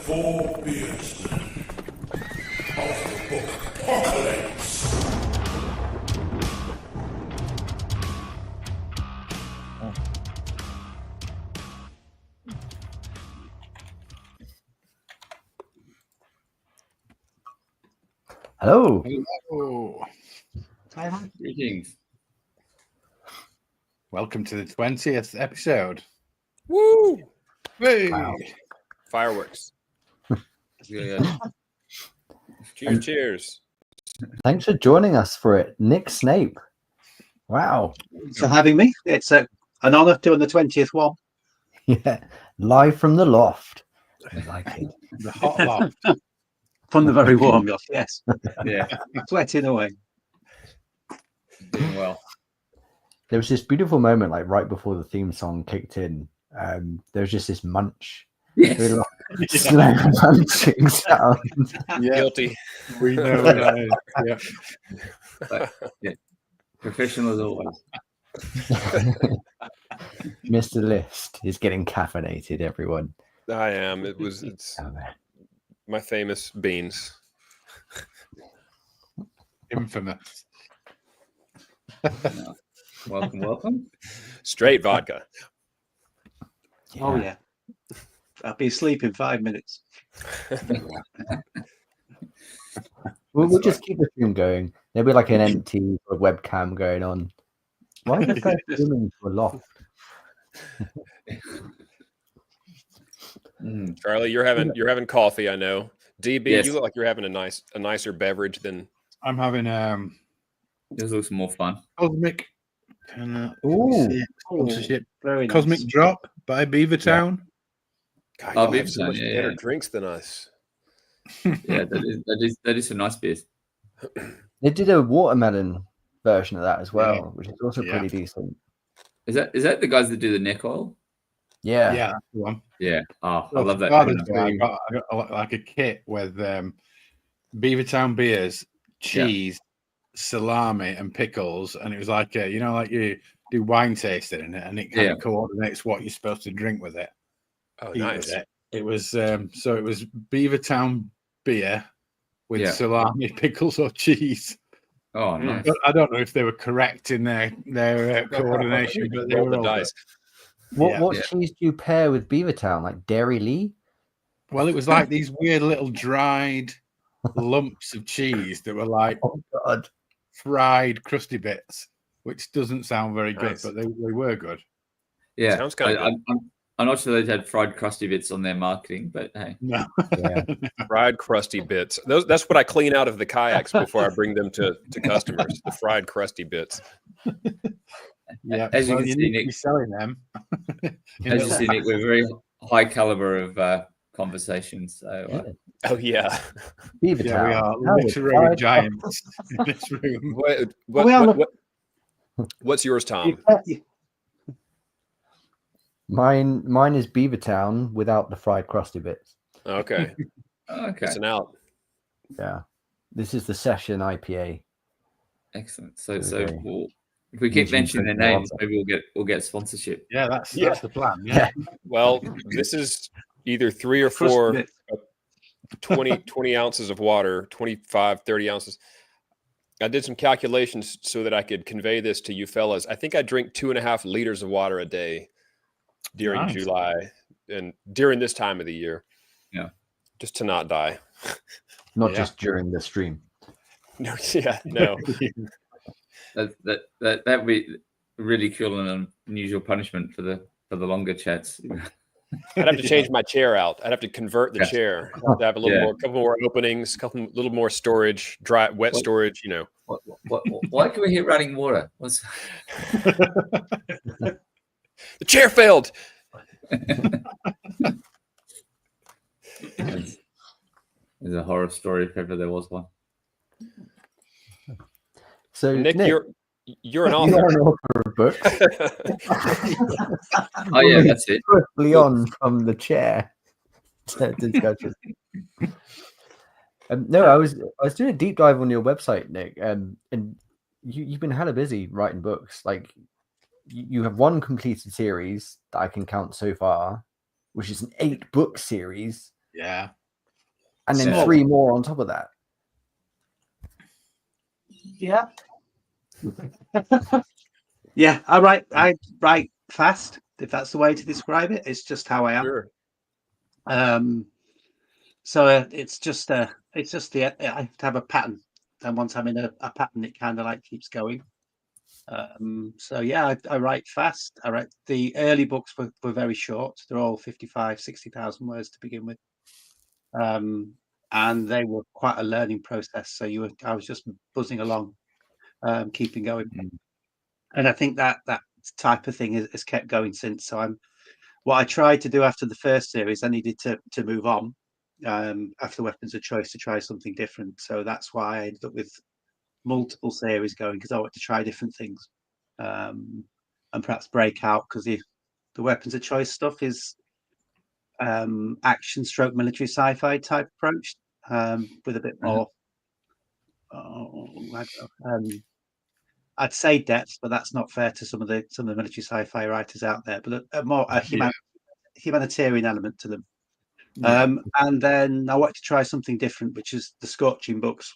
Four Beardsmen of the Bookpocalypse. Hello. Hello. Greetings. Welcome to the 20th episode. Woo! Hey. Wow. Fireworks. Yeah. Cheers, cheers. Thanks for joining us for it, Nick Snape. Wow. Thanks for having me. It's an honour doing the 20th one. Yeah. Live from the loft. I like it. The hot loft. From the very warm loft, yes. Yeah, Sweating away. doing well. There was this beautiful moment, like right before the theme song kicked in. There was just this munch. Yes. Really like slow munching sound. Yeah, Guilty. we know what that is. Yeah. Professional as always. Mr. List is getting caffeinated, everyone. I am. It's my famous beans. Infamous. Welcome. Straight vodka. Oh, yeah. I'll be asleep in 5 minutes. We'll just keep the stream going. There'll be like an empty webcam going on. Why are you guys zooming to a loft? Charlie, you're having coffee, I know. DB, Yes. you look like you're having a nicer beverage than. I'm having This looks more fun. Cosmic Ooh. sponsorship. Very nice. Cosmic Drop by Beavertown. God, Oh, you have so Beavertown, much yeah, better yeah. drinks than us. Yeah, that is some nice beers. They did a watermelon version of that as well, Yeah. which is also Yeah. pretty decent. Is that the guys that do the neck oil? Yeah. Yeah, that's the one. Yeah. Oh, I love that. Father's Day, I got like a kit with Beavertown beers, cheese, salami, and pickles, and it was like like you do wine tasting in it, and it kind of coordinates what you're supposed to drink with it. Oh, Eat nice. with it. It was so it was Beavertown beer with salami, pickles, or cheese. Oh, nice. But I don't know if they were correct in their coordination, but they Roll were the all dice. What Yeah. cheese do you pair with Beavertown? Like Dairy Lee? good. Well, it was like these weird little dried lumps of cheese that were like Oh God. fried crusty bits, which doesn't sound very good, Nice. but they were good. Yeah. Sounds kinda I'm not sure they had fried crusty bits on their marketing, but hey. No, Yeah. Fried crusty bits. That's what I clean out of the kayaks before I bring them to customers. The fried crusty bits. yeah. As you can you see, need to Nick- be selling them. In As you little see, Nick, we're very high caliber of conversations. So Oh yeah. Beavertown. Yeah, we are How literary fried- giants in this room. What's yours, Tom? Mine is Beavertown without the fried crusty bits. Okay, okay, it's an out. Yeah. This is the session IPA. excellent. So Okay. if we keep Using mentioning their drinking names, water. maybe we'll get sponsorship. Yeah, that's Yeah. the plan. Yeah. Well, this is either 3 or Crust 4 bit. 20 ounces of water, 25, 30 ounces. I did some calculations so that I could convey this to you fellas. I think I drink 2.5 liters of water a day during Nice. July and during this time of the year. Yeah. Just to not die. Not Yeah. just during the stream. No, yeah, no. That would be really cool and an unusual punishment for the longer chats. I'd have to change my chair out. I'd have to convert the Yes. chair. I'd have to have a little Yeah. more, couple more openings, little more storage, wet storage. Why can we hear running water? What's The chair failed. There's a horror story if ever there was one. So Nick, you're an you're author. an author of books. Oh yeah, that's it. Swiftly on from the chair to discussion. No, I was doing a deep dive on your website, Nick, and you've been hella busy writing books. Like you have one completed series that I can count so far, which is an 8-book series. Yeah. And then Yeah. 3 more on top of that. Yeah. Yeah, I write fast, if that's the way to describe it. It's just how I am. Sure. So it's just I have to have a pattern, and once I'm in a pattern, it kind of like keeps going. So yeah, I write fast. I write the early books were very short. They're all 55, 60,000 words to begin with. And they were quite a learning process. So I was just buzzing along, keeping going. And I think that type of thing has kept going since. So what I tried to do after the first series, I needed to move on after Weapons of Choice to try something different. So that's why I ended up with multiple series going, because I wanted to try different things, and perhaps break out, because the Weapons of Choice stuff is action stroke military sci-fi type approach, with a bit more I'd say depth, but that's not fair to some of the military sci-fi writers out there, but a humanitarian element to them. And then I wanted to try something different, which is the Scorching books,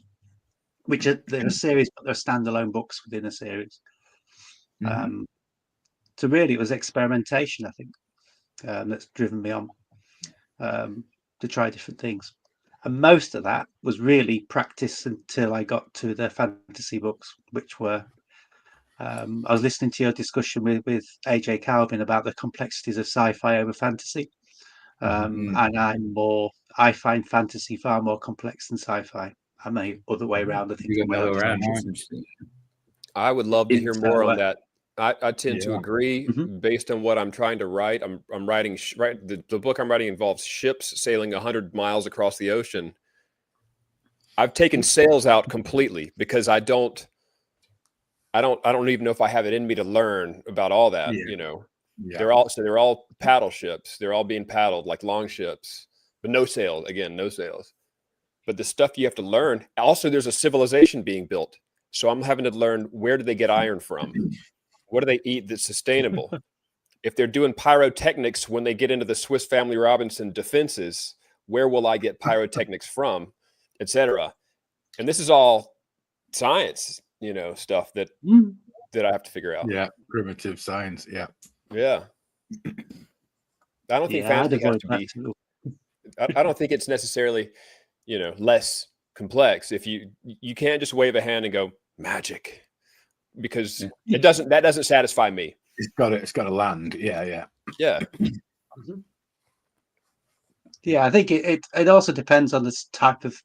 which they're a series, but they're standalone books within a series. So really, it was experimentation, I think, that's driven me on to try different things. And most of that was really practice until I got to the fantasy books, which were I was listening to your discussion with AJ Calvin about the complexities of sci-fi over fantasy. And I find fantasy far more complex than sci-fi. I'm the other way around. I think You got the other way around. I would love to hear more on that. I tend to agree based on what I'm trying to write. I'm writing the book I'm writing involves ships sailing 100 miles across the ocean. I've taken sails out completely because I don't even know if I have it in me to learn about all that. You know, they're all paddle ships. They're all being paddled like long ships, but no sails. Again, no sails. But the stuff you have to learn. Also, there's a civilization being built, so I'm having to learn, where do they get iron from? What do they eat that's sustainable? If they're doing pyrotechnics when they get into the Swiss Family Robinson defenses, where will I get pyrotechnics from, etc.? And this is all science, stuff that I have to figure out. Yeah, primitive science. Yeah. I don't think fantasy has to be. I don't think it's necessarily, less complex. If you can't just wave a hand and go magic, because that doesn't satisfy me. It's got to land. Yeah. I think it also depends on this type of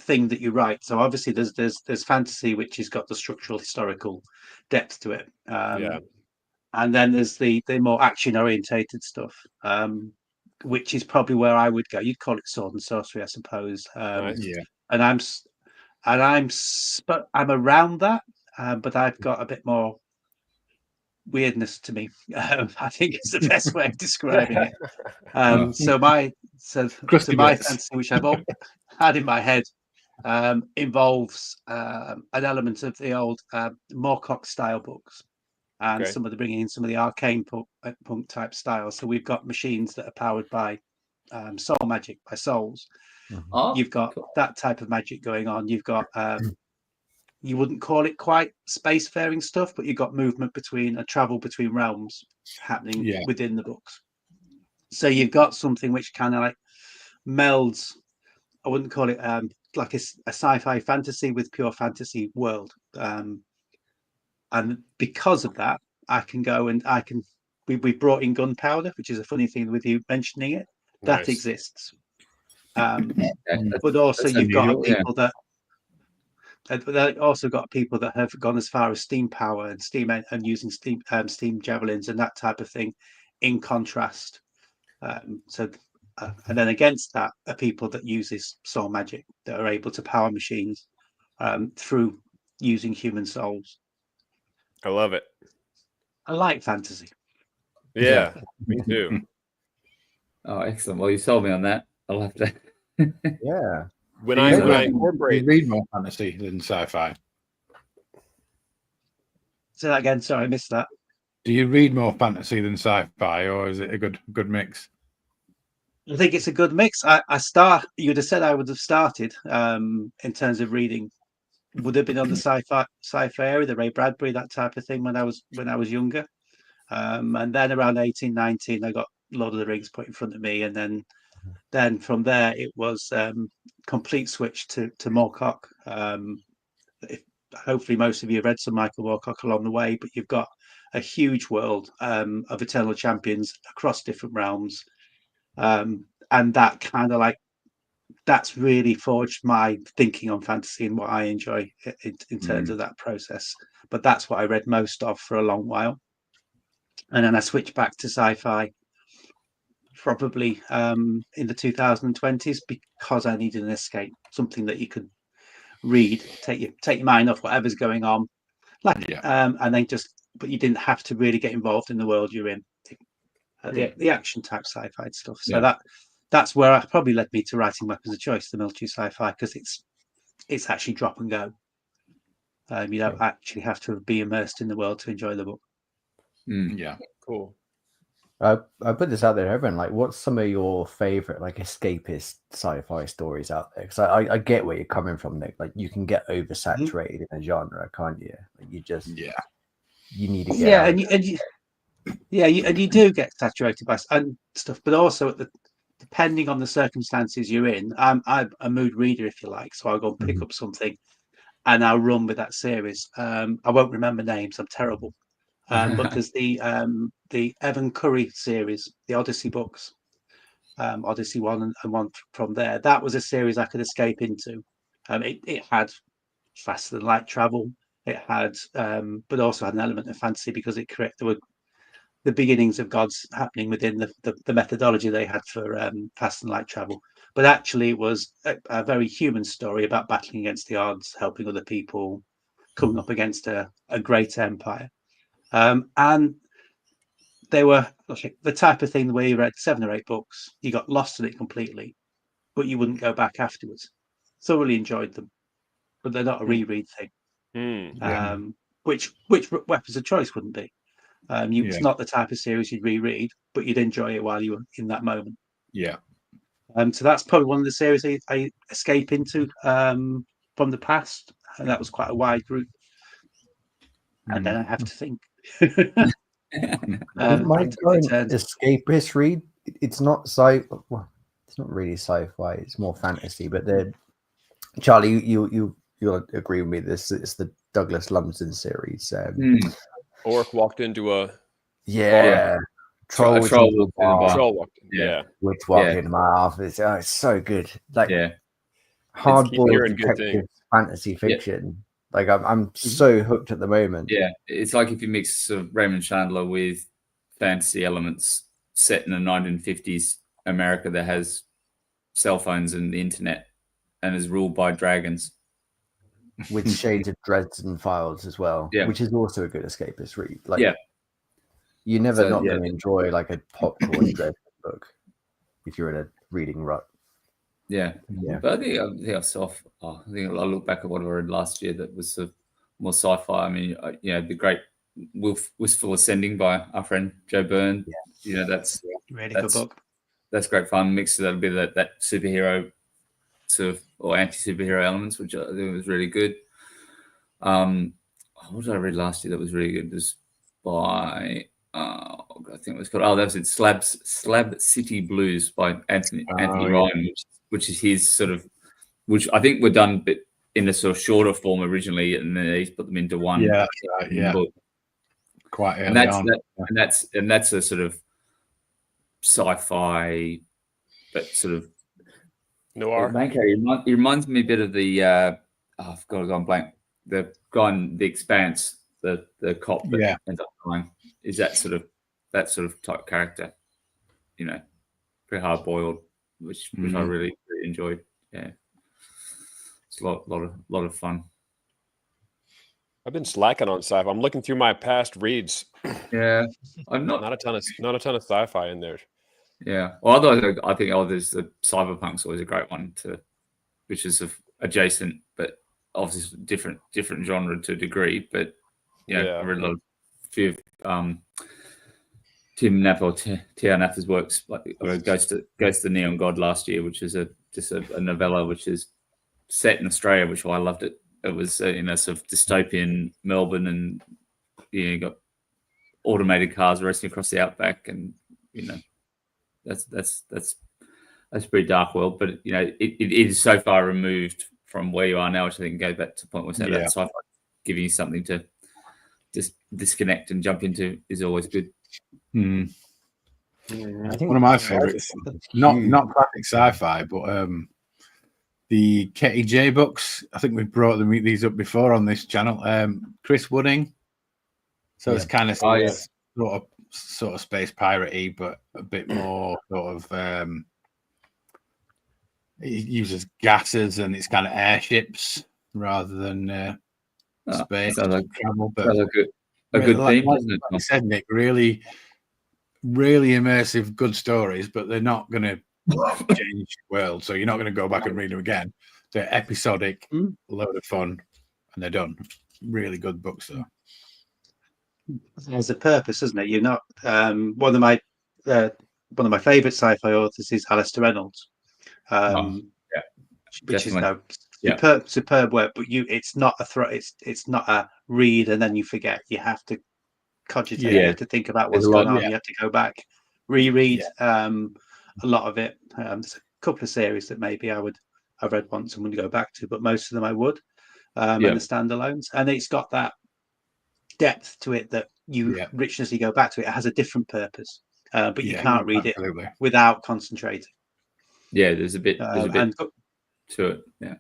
thing that you write. So obviously there's fantasy, which has got the structural historical depth to it, and then there's the more action orientated stuff, which is probably where I would go. You'd call it sword and sorcery, I suppose. Nice. And I'm around that, but I've got a bit more weirdness to me. I think it's the best way of describing it. So my fantasy, which I've all had in my head, involves an element of the old Moorcock style books, and bringing in some of the arcane punk type styles. So we've got machines that are powered by soul magic, by souls. You've got that type of magic going on. You've got you wouldn't call it quite spacefaring stuff, but you've got movement travel between realms happening within the books. So you've got something which kind of like melds. I wouldn't call it like a sci-fi fantasy with pure fantasy world. And because of that, I can go and we brought in gunpowder, which is a funny thing with you mentioning it. That exists. But also you've got people that also got people that have gone as far as steam power and and using steam javelins and that type of thing. In contrast, and then against that are people that uses soul magic, that are able to power machines through using human souls. I love it. I like fantasy. Yeah, me too. Oh, excellent. Well, you sold me on that. I'll have to. When I incorporate, you read more fantasy than sci-fi. Say that again. Sorry, I missed that. Do you read more fantasy than sci-fi, or is it a good mix? I think it's a good mix. You'd have said I would have started in terms of reading. Would have been on the sci-fi area, the Ray Bradbury, that type of thing when I was younger. And then around 18, 19, I got Lord of the Rings put in front of me, and then from there it was complete switch to Moorcock. Hopefully most of you have read some Michael Moorcock along the way, but you've got a huge world of eternal champions across different realms, and that kind of like that's really forged my thinking on fantasy and what I enjoy in terms of that process. But that's what I read most of for a long while, and then I switched back to sci-fi probably in the 2020s because I needed an escape, something that you could read, take your mind off whatever's going on, and then but you didn't have to really get involved in the world you're in, the action type sci-fi stuff. So that's where it probably led me to writing Weapons of Choice, the military sci-fi, because it's actually drop and go. You don't actually have to be immersed in the world to enjoy the book. Yeah, cool. I put this out there, everyone. Like, what's some of your favorite like escapist sci-fi stories out there? Because I get where you're coming from, Nick. Like, you can get oversaturated in a genre, can't you? Like, you just you need to get out. And you do get saturated by and stuff, but also depending on the circumstances you're in, I'm a mood reader, if you like. So I'll go and pick up something, and I'll run with that series. I won't remember names. I'm terrible. But there's the Evan Curry series, the Odyssey books, Odyssey 1 and 1 from there. That was a series I could escape into. It had faster than light travel. It had, but also had an element of fantasy because there were the beginnings of gods happening within the methodology they had for fast and light travel. But actually, it was a very human story about battling against the odds, helping other people, coming up against a great empire. And they were the type of thing where you read 7 or 8 books, you got lost in it completely, but you wouldn't go back afterwards. Thoroughly enjoyed them, but they're not a reread thing. Which Weapons of Choice wouldn't be. It's not the type of series you'd reread, but you'd enjoy it while you were in that moment. Yeah. So that's probably one of the series I escape into from the past, and that was quite a wide group. And then I have to think. My current escapist read, it's not well, it's not really sci-fi, it's more fantasy, but Charlie, you'll agree with me, this is the Douglas Lumsden series. Orc walked into a troll walked in. Witch walked into my office. Oh, it's so good. Like hard-boiled detective fantasy fiction. Like I'm so hooked at the moment. Yeah, it's like if you mix sort of Raymond Chandler with fantasy elements set in the 1950s America that has cell phones and the internet and is ruled by dragons. With shades of Dresden Files as well, which is also a good escapist read. Like, you're never not going to enjoy like a popcorn Dresden book if you're in a reading rut. Yeah. But I think I look back at what I read last year that was more sci-fi. I mean, the great Wistful Ascending by our friend Joe Byrne. That's really good book. That's great fun. Mixed with a bit of that superhero sort of or anti-superhero elements, which I think was really good. What did I read last year that was really good? It was by I think it was called that was it Slab City Blues by Anthony Ryan, which is his sort of, which I think were done but in a sort of shorter form originally, and then he's put them into one book. Quite early on. And that's a sort of sci-fi, but sort of noir. It reminds me a bit of the I've got to go on blank. The guy in The Expanse, the cop that ends up dying, is that sort of type character, pretty hard boiled, which I really, really enjoyed. Yeah, it's a lot of fun. I've been slacking on sci-fi. I'm looking through my past reads. Yeah, I'm not a ton of sci-fi in there. Yeah, well, I think there's the Cyberpunk's always a great one which is adjacent, but obviously different genre to a degree. But I read a few Tim Knapp or T.R. Napper's works, like Ghost of the Neon God last year, which is just a novella which is set in Australia, which I loved it. It was in a sort of dystopian Melbourne, and you got automated cars racing across the outback, and that's a pretty dark world. But it is so far removed from where you are now, which I think goes back to the point where we said that sci-fi giving you something to just disconnect and jump into is always good. I think one of my favorites, not classic sci-fi, but the Ketty J books. I think we've brought these up before on this channel. Chris Wooding. So it's kind of sort of space piratey, but a bit more sort of it uses gases, and it's kind of airships rather than space travel. But a good theme, isn't it? Like you said, Nick, really immersive, good stories, but they're not going to change the world. So you're not going to go back and read them again. They're episodic, load of fun, and they're done. Really good books, though. There's a purpose, isn't it? You're not one of my favorite sci-fi authors is Alistair Reynolds, which is superb work. But it's not it's not a read and then you forget. You have to cogitate. You have to think about what's going on. You have to go back, reread a lot of it. There's a couple of series that maybe I've read once and wouldn't go back to, but most of them I would. And the standalones, and it's got that depth to it that richness you go back to. It has a different purpose, but you can't read it without concentrating. There's a bit to it.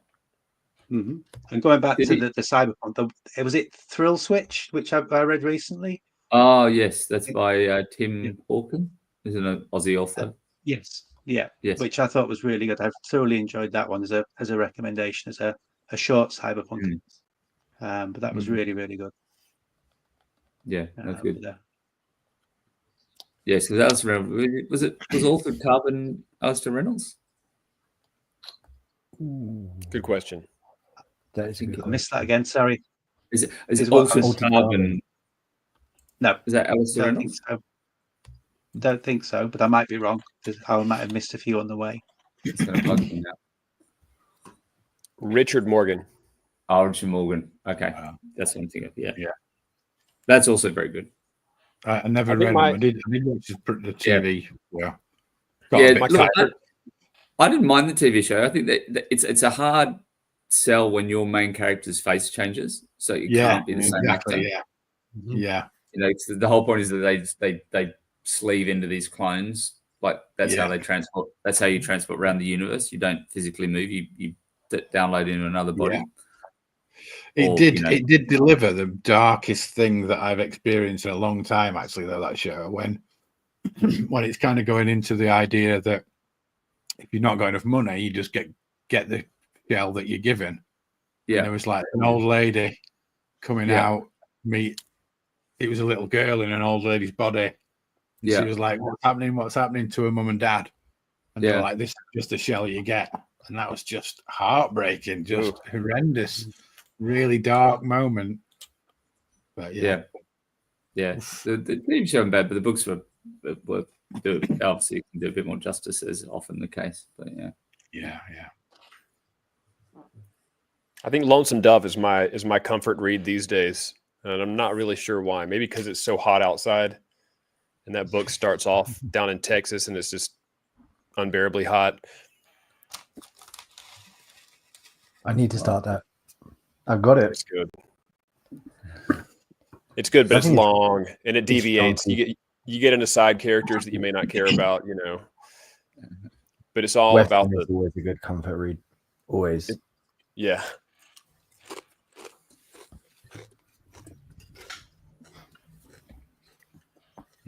And going back to the cyberpunk, was it Thrill Switch, which I read recently? Oh yes, that's by Tim Hawken, isn't an Aussie author. Yes, which I thought was really good. I thoroughly enjoyed that one as a recommendation, as a short cyberpunk. But that was really, really good. Yeah, that's good. Yes, because Alistair Reynolds was authored Carbon Alistair Reynolds? Good question. I missed that again. Sorry. Is it authored Carbon? No. Is that Alistair Reynolds? Don't think so, but I might be wrong because I might have missed a few on the way. It's going to bug me now. Richard Morgan. Oh, Richard Morgan. Okay, that's what I'm thinking of. Yeah. That's also very good. I never read them. I did watch the TV. I didn't mind the TV show. I think that it's a hard sell when your main character's face changes, so you can't be the same actor. The whole point is that they sleeve into these clones. Like that's how they transport. That's how you transport around the universe. You don't physically move. You download into another body. It did deliver the darkest thing that I've experienced in a long time, actually, though, that show, when it's kind of going into the idea that if you've not got enough money, you just get the shell that you're given. And there was like an old lady coming out, it was a little girl in an old lady's body. And she was like, what's happening to her mum and dad? And they're like, this is just the shell you get. And that was just heartbreaking, just horrendous. Really dark moment, but the TV show bad, but the books were obviously can do a bit more justice, as often the case. But I think Lonesome Dove is my comfort read these days, and I'm not really sure why. Maybe because it's so hot outside, and that book starts off down in Texas, and it's just unbearably hot. I need to start that. I've got it. It's good. It's good, but it's long and it deviates. You get into side characters that you may not care about, But it's all Western about is always a good comfort read. Always. Yeah.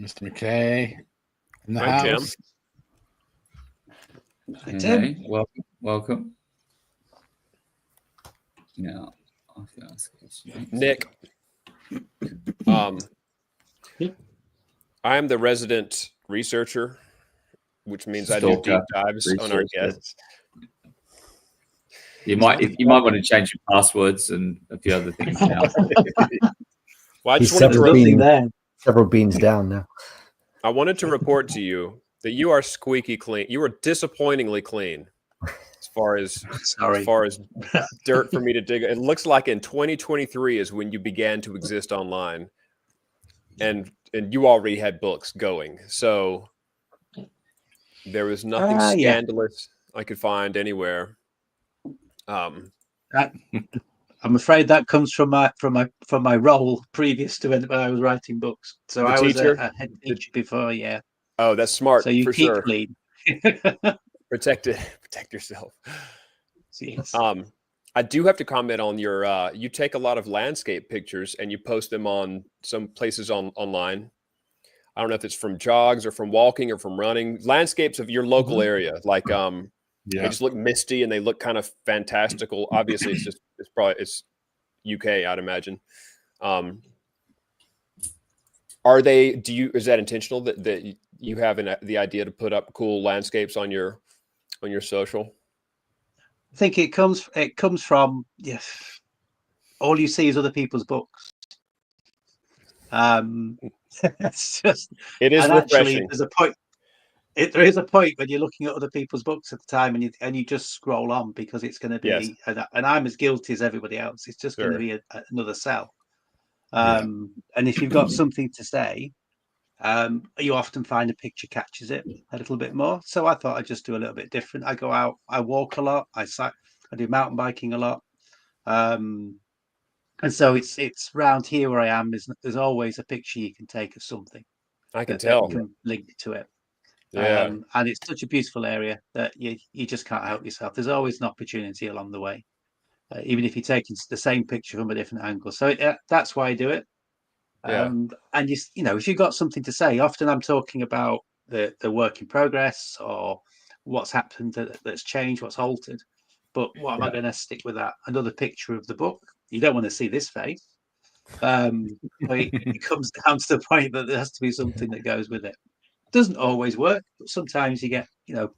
Mr. McKay in the Hi, house. Tim. Welcome. Now, Nick, I'm the resident researcher, which means I do deep dives on our guests. You might want to change your passwords and a few other things now. Well, I just wanted to several beans down now. I wanted to report to you that you are squeaky clean. You are disappointingly clean as Sorry. far as dirt for me to dig. It looks like in 2023 is when you began to exist online, and you already had books going. So there was nothing scandalous I could find anywhere. I'm afraid that comes from my role previous to when I was writing books. So I was a head teacher before, yeah. Oh, that's smart. So you for keep sure. clean. Protect yourself. Yes. I do have to comment on your. You take a lot of landscape pictures and you post them on some places online. I don't know if it's from jogs or from walking or from running. Landscapes of your local area, like they just look misty and they look kind of fantastical. Obviously, it's UK, I'd imagine. Are they? Is that intentional that you have the idea to put up cool landscapes on your social? I think it comes from all you see is other people's books. It's just it is refreshing. Actually, there's a point. There is a point when you're looking at other people's books at the time, and you just scroll on because it's going to be, and I'm as guilty as everybody else. It's just going to be another sell. And if you've got something to say, you often find a picture catches it a little bit more. So I thought I'd just do a little bit different. I go out, I walk a lot, I do mountain biking a lot, and so it's round here where I am. There's always a picture you can take of something. I can tell. That can link to it. Yeah. And it's such a beautiful area that you just can't help yourself. There's always an opportunity along the way, even if you're taking the same picture from a different angle. So that's why I do it. And if you've got something to say, often I'm talking about the work in progress or what's happened that's changed, what's altered. But what am I going to stick with that? Another picture of the book. You don't want to see this face. But it comes down to the point that there has to be something that goes with it. Doesn't always work, but sometimes you get, if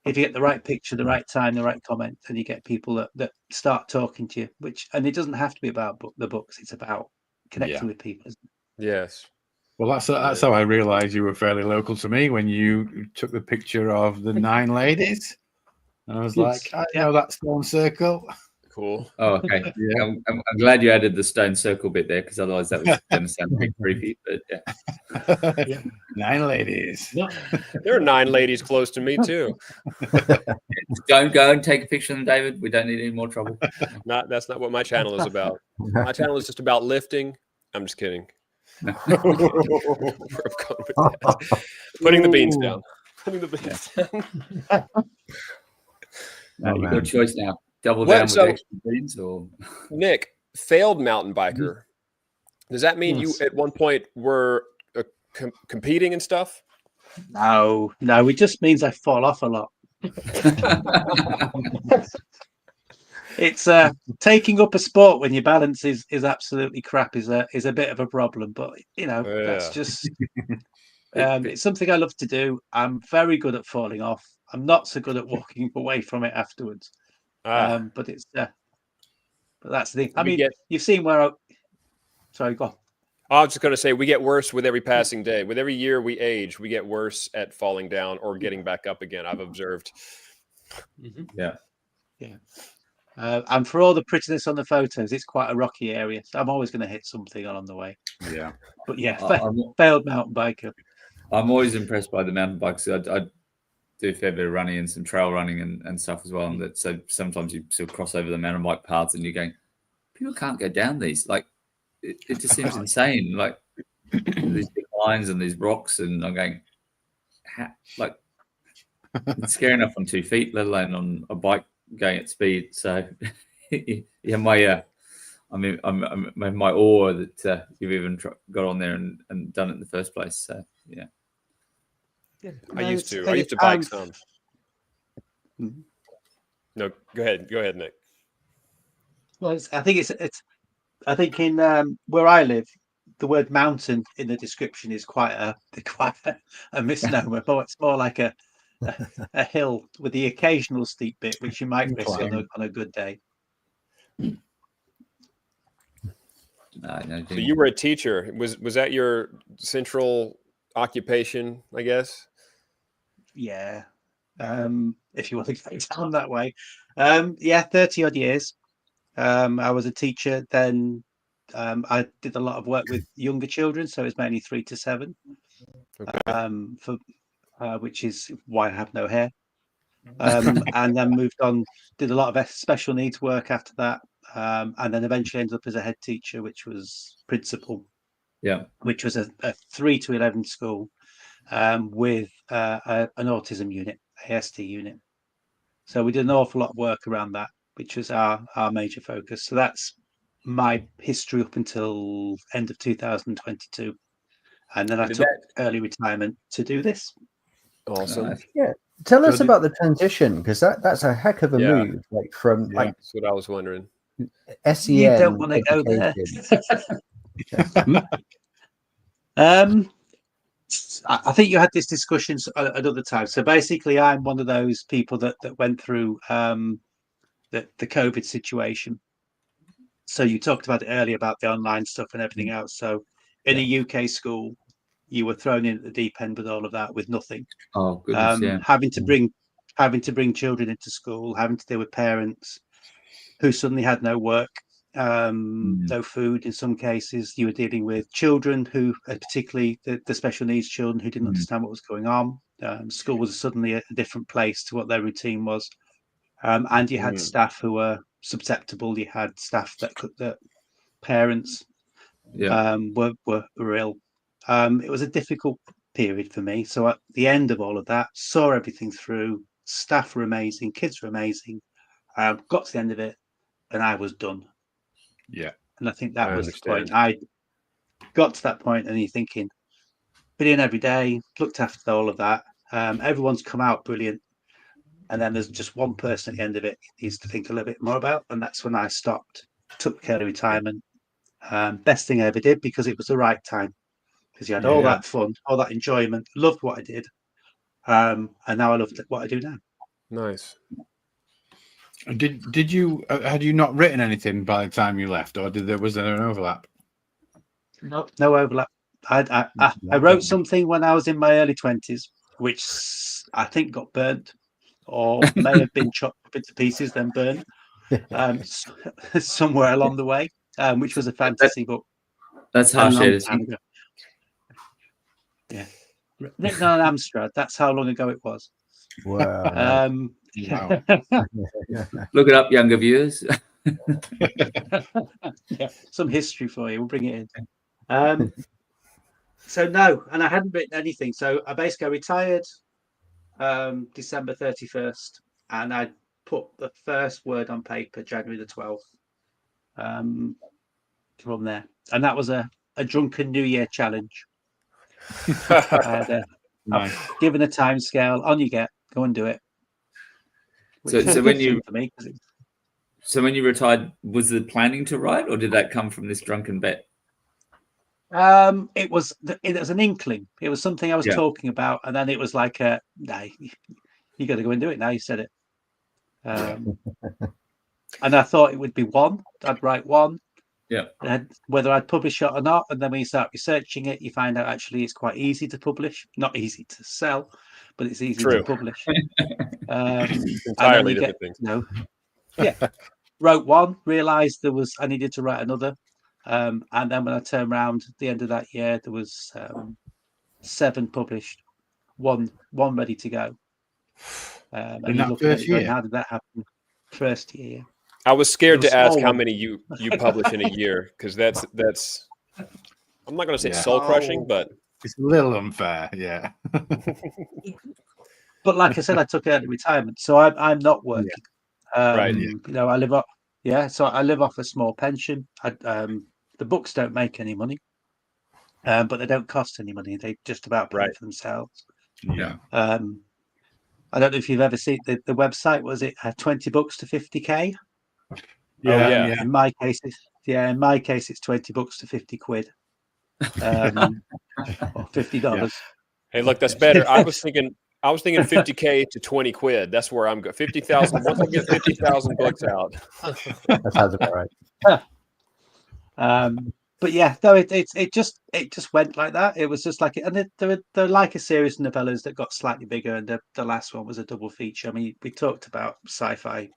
you get the right picture, the right time, the right comment, and you get people that start talking to you, and it doesn't have to be about the books. It's about connecting with people, isn't it? Yes. Well, that's how I realized you were fairly local to me when you took the picture of the 9 ladies. And I was like, I know that stone circle. Cool. Oh, okay. Yeah. I'm glad you added the stone circle bit there, because otherwise that was going to sound a bit creepy. But 9 ladies. No. There are 9 ladies close to me too. Don't go and take a picture of them, David. We don't need any more trouble. That's not what my channel is about. My channel is just about lifting. I'm just kidding. Putting the beans down. Putting the beans down. You've got a choice now. Double down with extra beans, or Nick, failed mountain biker. Does that mean you at one point were competing and stuff? No, it just means I fall off a lot. It's taking up a sport when your balance is absolutely crap is a bit of a problem, but that's just it's something I love to do. I'm very good at falling off. I'm not so good at walking away from it afterwards. But it's but that's the thing. I mean, you've seen where sorry, go on. I was just going to say, we get worse with every passing day. With every year we age, we get worse at falling down or getting back up again. I've observed. Yeah. And for all the prettiness on the photos, it's quite a rocky area. So I'm always going to hit something along the way. Yeah. But failed mountain biker. I'm always impressed by the mountain bikes. I do a fair bit of running and some trail running and stuff as well. And so sometimes you sort of cross over the mountain bike paths and you're going, people can't go down these. Like, it just seems insane. Like, these big lines and these rocks, and I'm going, it's scary enough on 2 feet, let alone on a bike going at speed. So, my awe that you've even got on there and done it in the first place. So, yeah. I used to bike some. No, go ahead, Nick. Well, I think in where I live, the word mountain in the description is quite a misnomer. But it's more like a hill with the occasional steep bit, which you might miss on a good day. No, so you were a teacher. Was that your central occupation, I guess. Yeah. If you want to go down that way. Yeah, 30 odd years. I was a teacher. Then I did a lot of work with younger children, so it's mainly 3 to 7. For which is why I have no hair. And then moved on, did a lot of special needs work after that, and then eventually ended up as a head teacher, which was principal. Yeah. Which was a 3 to 11 school with an autism unit, ASD unit. So we did an awful lot of work around that, which was our major focus. So that's my history up until end of 2022. And then I took early retirement to do this. Awesome. Yeah. Tell us about the transition, because that's a heck of a move. Like from like that's what I was wondering. SEN. You don't want to go there. I think you had this discussion at other times. So basically, I'm one of those people that went through the COVID situation. So you talked about it earlier about the online stuff and everything else. So in a UK school, you were thrown in at the deep end with all of that, with nothing. Oh goodness, yeah. Having to bring children into school, having to deal with parents who suddenly had no work, no food. In some cases, you were dealing with children who, particularly the special needs children, who didn't understand what was going on. School was suddenly a different place to what their routine was, and you had staff who were susceptible. You had staff that parents were ill. It was a difficult period for me. So at the end of all of that, saw everything through. Staff were amazing, kids were amazing. Got to the end of it, and I was done. Yeah. And I think that was the point. I got to that point, and you're thinking, been in every day, looked after all of that. Everyone's come out brilliant. And then there's just one person at the end of it he needs to think a little bit more about. And that's when I stopped, took early retirement. Best thing I ever did, because it was the right time. Because you had all that fun, all that enjoyment, loved what I did. And now I love what I do now. Nice. Did you had you not written anything by the time you left, or was there an overlap? No overlap. I wrote something when I was in my early 20s, which I think got burnt, or may have been chopped up into pieces, then burned somewhere along the way, which was a fantasy book. That's harsh editing. Yeah, written on Amstrad. That's how long ago it was. Wow. Wow. Look it up, younger viewers. Yeah, some history for you. We'll bring it in. So no, and I hadn't written anything. So I basically retired December 31st, and I put the first word on paper January the 12th. From there, and that was a drunken New Year challenge. I've given a time scale. On you get. Go and do it. So when you retired, was the planning to write, or did that come from this drunken bet? It was an inkling. It was something I was talking about, and then it was like, no, you got to go and do it now. You said it, and I thought it would be one. I'd write one. Yeah. Whether I'd publish it or not, and then when you start researching it, you find out actually it's quite easy to publish. Not easy to sell, but it's easy to publish. Entirely different things. No. Yeah. Wrote one, realised I needed to write another. And then when I turned around at the end of that year, there was 7 published, one ready to go. In that first year? How did that happen? First year. I was scared to ask how many you publish in a year, because that's I'm not going to say soul crushing, but it's a little unfair. Yeah. But like I said, I took early retirement, so I'm not working. Right. You know, I live off. Yeah, so I live off a small pension. The books don't make any money, but they don't cost any money. They just about pay for themselves. Yeah. I don't know if you've ever seen the website. Was it 20 books to 50k? Yeah. In my case, it's 20 books to 50 quid, or $50. Hey, look, that's better. I was thinking 50k to 20 quid. That's where I'm going. 50,000. Once I get 50,000 books out. That sounds about right. but yeah, no, it just went like that. It was just like it, and they're like a series of novellas that got slightly bigger, and the last one was a double feature. I mean, we talked about sci-fi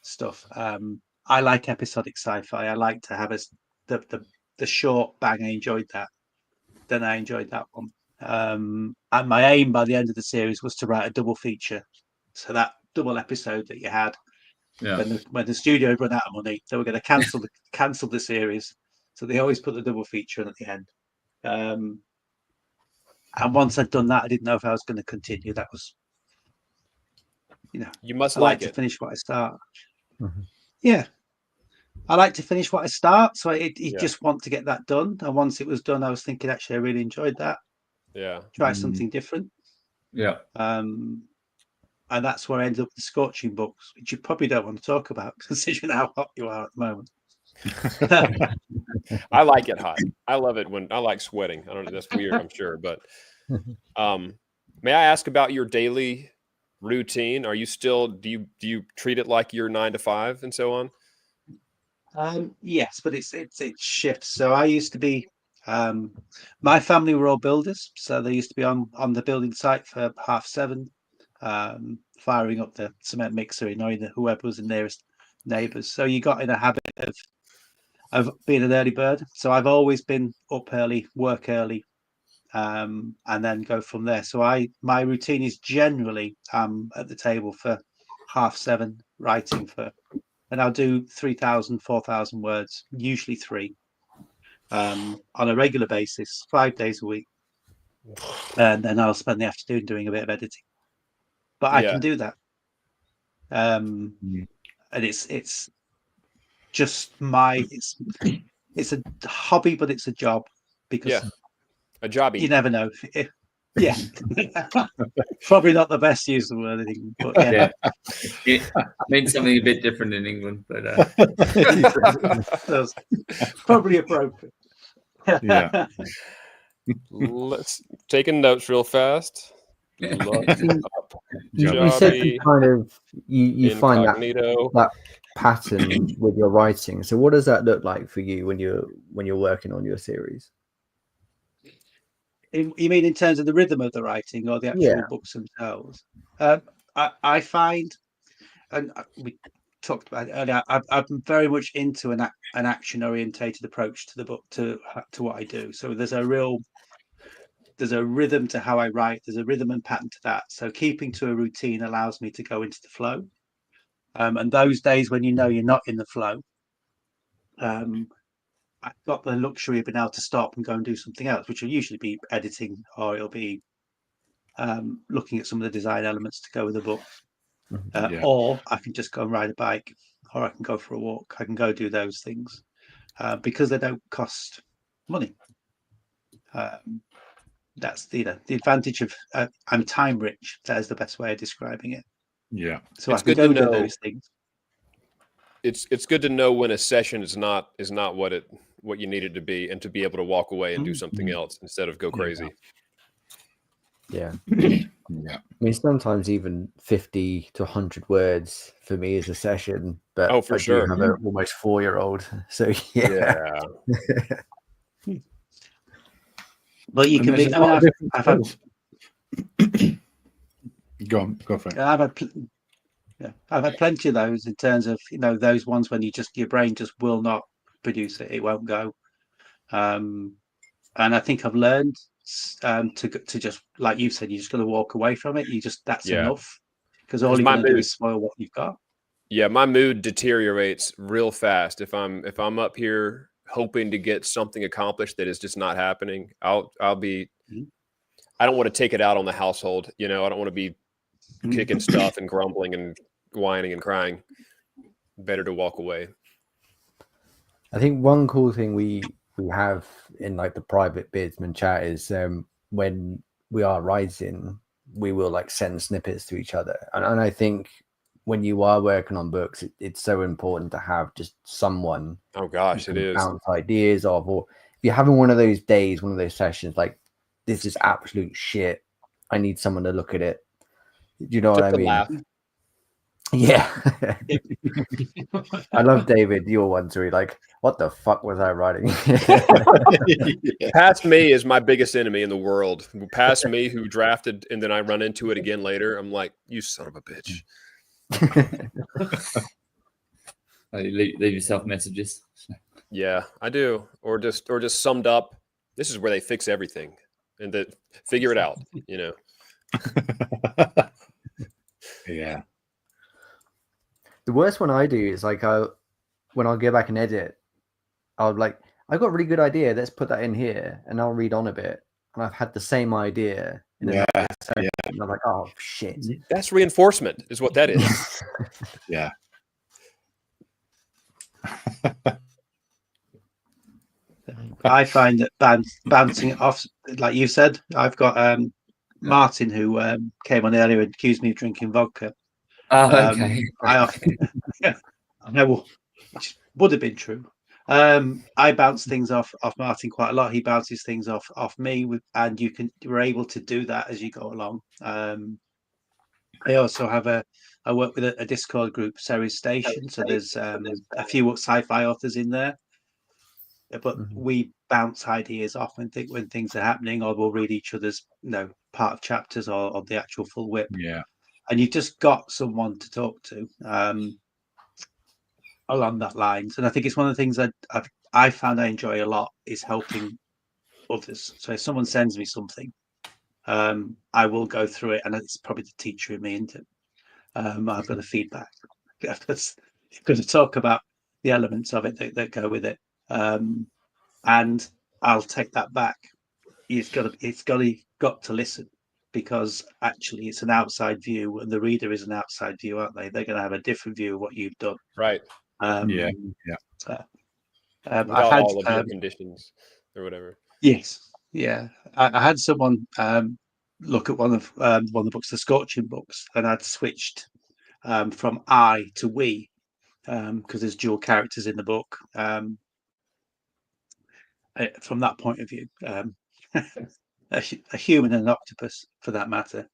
stuff. I like episodic sci-fi. I like to have the short bang. I enjoyed that. Then I enjoyed that one. And my aim by the end of the series was to write a double feature. So that double episode that you had when the studio had run out of money, they were going to cancel the series. So they always put the double feature in at the end. And once I'd done that, I didn't know if I was going to continue. That was, you must I like to it. finish what I start. Mm-hmm. Yeah. I like to finish what I start. So you just want to get that done. And once it was done, I was thinking, actually, I really enjoyed that. Yeah. Try something different. Yeah. And that's where I ended up with the Scorching books, which you probably don't want to talk about, considering how hot you are at the moment. I like it hot. I love it when I like sweating. I don't know. That's weird, I'm sure. But may I ask about your daily routine? Are you still, do you treat it like your 9 to 5 and so on? Yes, but it shifts. So I used to be, my family were all builders. So they used to be on the building site for 7:30. Firing up the cement mixer, annoying whoever was the nearest neighbours. So you got in a habit of being an early bird. So I've always been up early, work early, and then go from there. So my routine is generally at the table for 7:30 writing and I'll do 3,000, 4,000 words, usually 3, on a regular basis, 5 days a week, and then I'll spend the afternoon doing a bit of editing. But I can do that. And it's just it's a hobby, but it's a job because a jobby. You never know. Probably not the best use of the word, but yeah. It means something a bit different in England, but probably appropriate. Yeah. Let's taking notes real fast. Look up. You said you kind of you find that pattern with your writing. So what does that look like for you when you're working on your series? You mean in terms of the rhythm of the writing or the actual books themselves? I find, and we talked about it earlier, I'm very much into an action orientated approach to the book, to what I do. So there's a rhythm to how I write. There's a rhythm and pattern to that. So keeping to a routine allows me to go into the flow. And those days when you're not in the flow, I've got the luxury of being able to stop and go and do something else, which will usually be editing, or it'll be looking at some of the design elements to go with the book. Or I can just go and ride a bike, or I can go for a walk. I can go do those things because they don't cost money. That's the advantage of I'm time rich. That is the best way of describing it. Yeah. So I can go do those things. It's good to know when a session is not what you need it to be, and to be able to walk away and do something else instead of go crazy. Yeah. I mean, sometimes even 50 to 100 words for me is a session, but I do have an almost 4-year-old, so yeah. But you can be. I've had. Go for it. I've had plenty of those in terms of those ones when your brain just will not produce it; it won't go. And I think I've learned to just, like you said, you just got to walk away from it. That's enough, because all you're going to do is spoil what you've got. Yeah, my mood deteriorates real fast if I'm up here hoping to get something accomplished that is just not happening. I'll be. I don't want to take it out on the household. I don't want to be kicking stuff and grumbling and whining and crying. Better to walk away. I think one cool thing we have in like the private Beardsman chat is when we are writing, we will like send snippets to each other, and I think when you are working on books, it's so important to have just someone. Oh gosh, it is. Bounce ideas of, or if you're having one of those days, one of those sessions, like this is absolute shit, I need someone to look at it. Do you know what I mean? Laugh. Yeah. I love David, your ones where you're like, what the fuck was I writing? Past me is my biggest enemy in the world. Past me who drafted and then I run into it again later. I'm like, you son of a bitch. You leave yourself messages. Yeah, I do. Or just summed up. This is where they fix everything and that figure it out, you know. Yeah. The worst one I do is like when I'll go back and edit, I'll like, I've got a really good idea. Let's put that in here, and I'll read on a bit, and I've had the same idea in another section. And I'm like, oh shit. That's reinforcement, is what that is. Yeah. I find that bouncing off, like you said, I've got Martin who came on earlier and accused me of drinking vodka. Okay. I often, I know, which would have been true. I bounce things off Martin quite a lot. He bounces things off me, and you're able to do that as you go along. I also have I work with a Discord group, Ceres Station. So there's a few sci-fi authors in there, but we bounce ideas off and think when things are happening, or we'll read each other's, part of chapters or the actual full whip. Yeah. And you've just got someone to talk to along that lines. And I think it's one of the things that I found I enjoy a lot is helping others. So if someone sends me something, I will go through it, and it's probably the teacher in me, isn't it? I've got the feedback. I've got to talk about the elements of it that go with it, and I'll take that back. It's got to listen, because actually it's an outside view, and the reader is an outside view, aren't they? They're going to have a different view of what you've done. Right. Yeah. Without I had all of your conditions or whatever. yes, yeah. I had someone look at one of the books, the Scorching books, and I'd switched from I to we, because there's dual characters in the book. From that point of view, a human and an octopus, for that matter.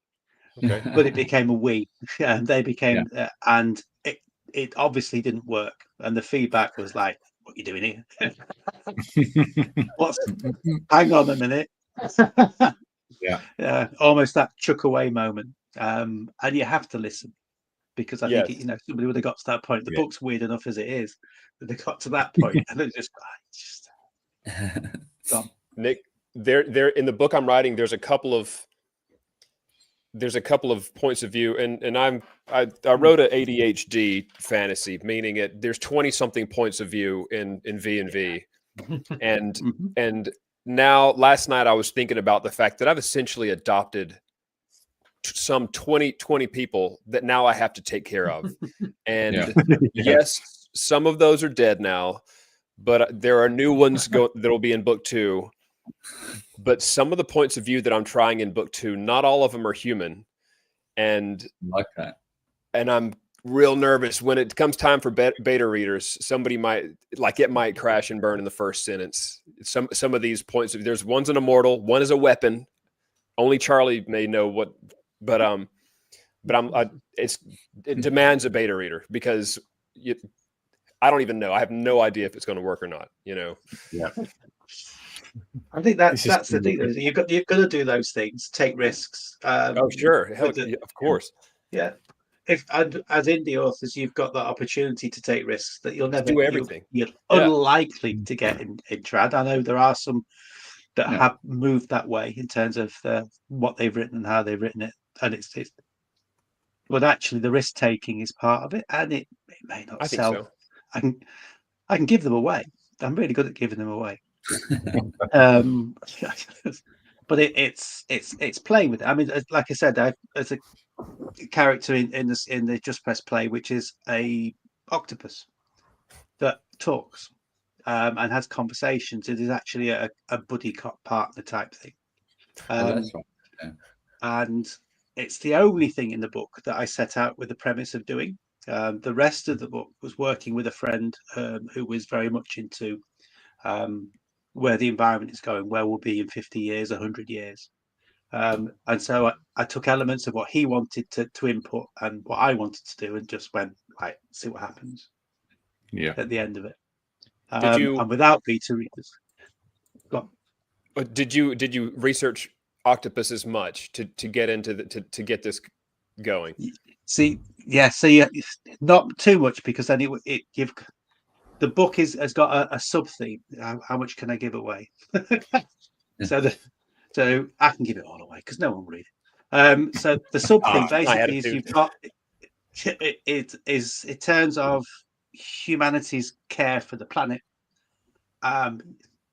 Okay. But it became a we, and they became, and it obviously didn't work. And the feedback was like, "What are you doing here? Hang on a minute." Yeah. Almost that chuck away moment. And you have to listen, because I think somebody would have got to that point. The book's weird enough as it is, but they got to that point and they just gone. Nick, there in the book I'm writing, there's a couple of points of view, and I wrote a ADHD fantasy, meaning there's 20 something points of view in V&V, and now last night I was thinking about the fact that I've essentially adopted some 20 people that now I have to take care of, and yes, some of those are dead now, but there are new ones that'll be in book 2. But some of the points of view that I'm trying in book 2, not all of them are human. And like that. And I'm real nervous when it comes time for beta readers. Somebody might crash and burn in the first sentence. Some of these points of there's one's an immortal, one is a weapon. Only Charlie may know what, but it demands a beta reader, because I don't even know. I have no idea if it's going to work or not. Yeah. I think that's the thing. You've got to do those things, take risks. Oh, sure. Of course. Yeah. If as indie authors, you've got that opportunity to take risks that you'll never do everything. You're unlikely to get in trad. I know there are some that have moved that way in terms of what they've written and how they've written it, and but actually the risk taking is part of it, and it may not sell. Think so. I can give them away. I'm really good at giving them away. But it's playing with it. I mean, like I said, there's a character in the Just Press play, which is a octopus that talks and has conversations. It is actually a buddy cop partner type thing. That's right. Yeah. And it's the only thing in the book that I set out with the premise of doing. The rest of the book was working with a friend who was very much into where the environment is going, where we'll be in 50 years, 100 years. And so I took elements of what he wanted to input and what I wanted to do, and just went, right, see what happens. Yeah. At the end of it, Did you and without beta readers. Go on. did you research octopuses much to get into to get this going? See, yeah, not too much, because then it give the book has got a sub theme. How much can I give away? So I can give it all away because no one will read it. So the sub theme basically is you've got it turns of humanity's care for the planet,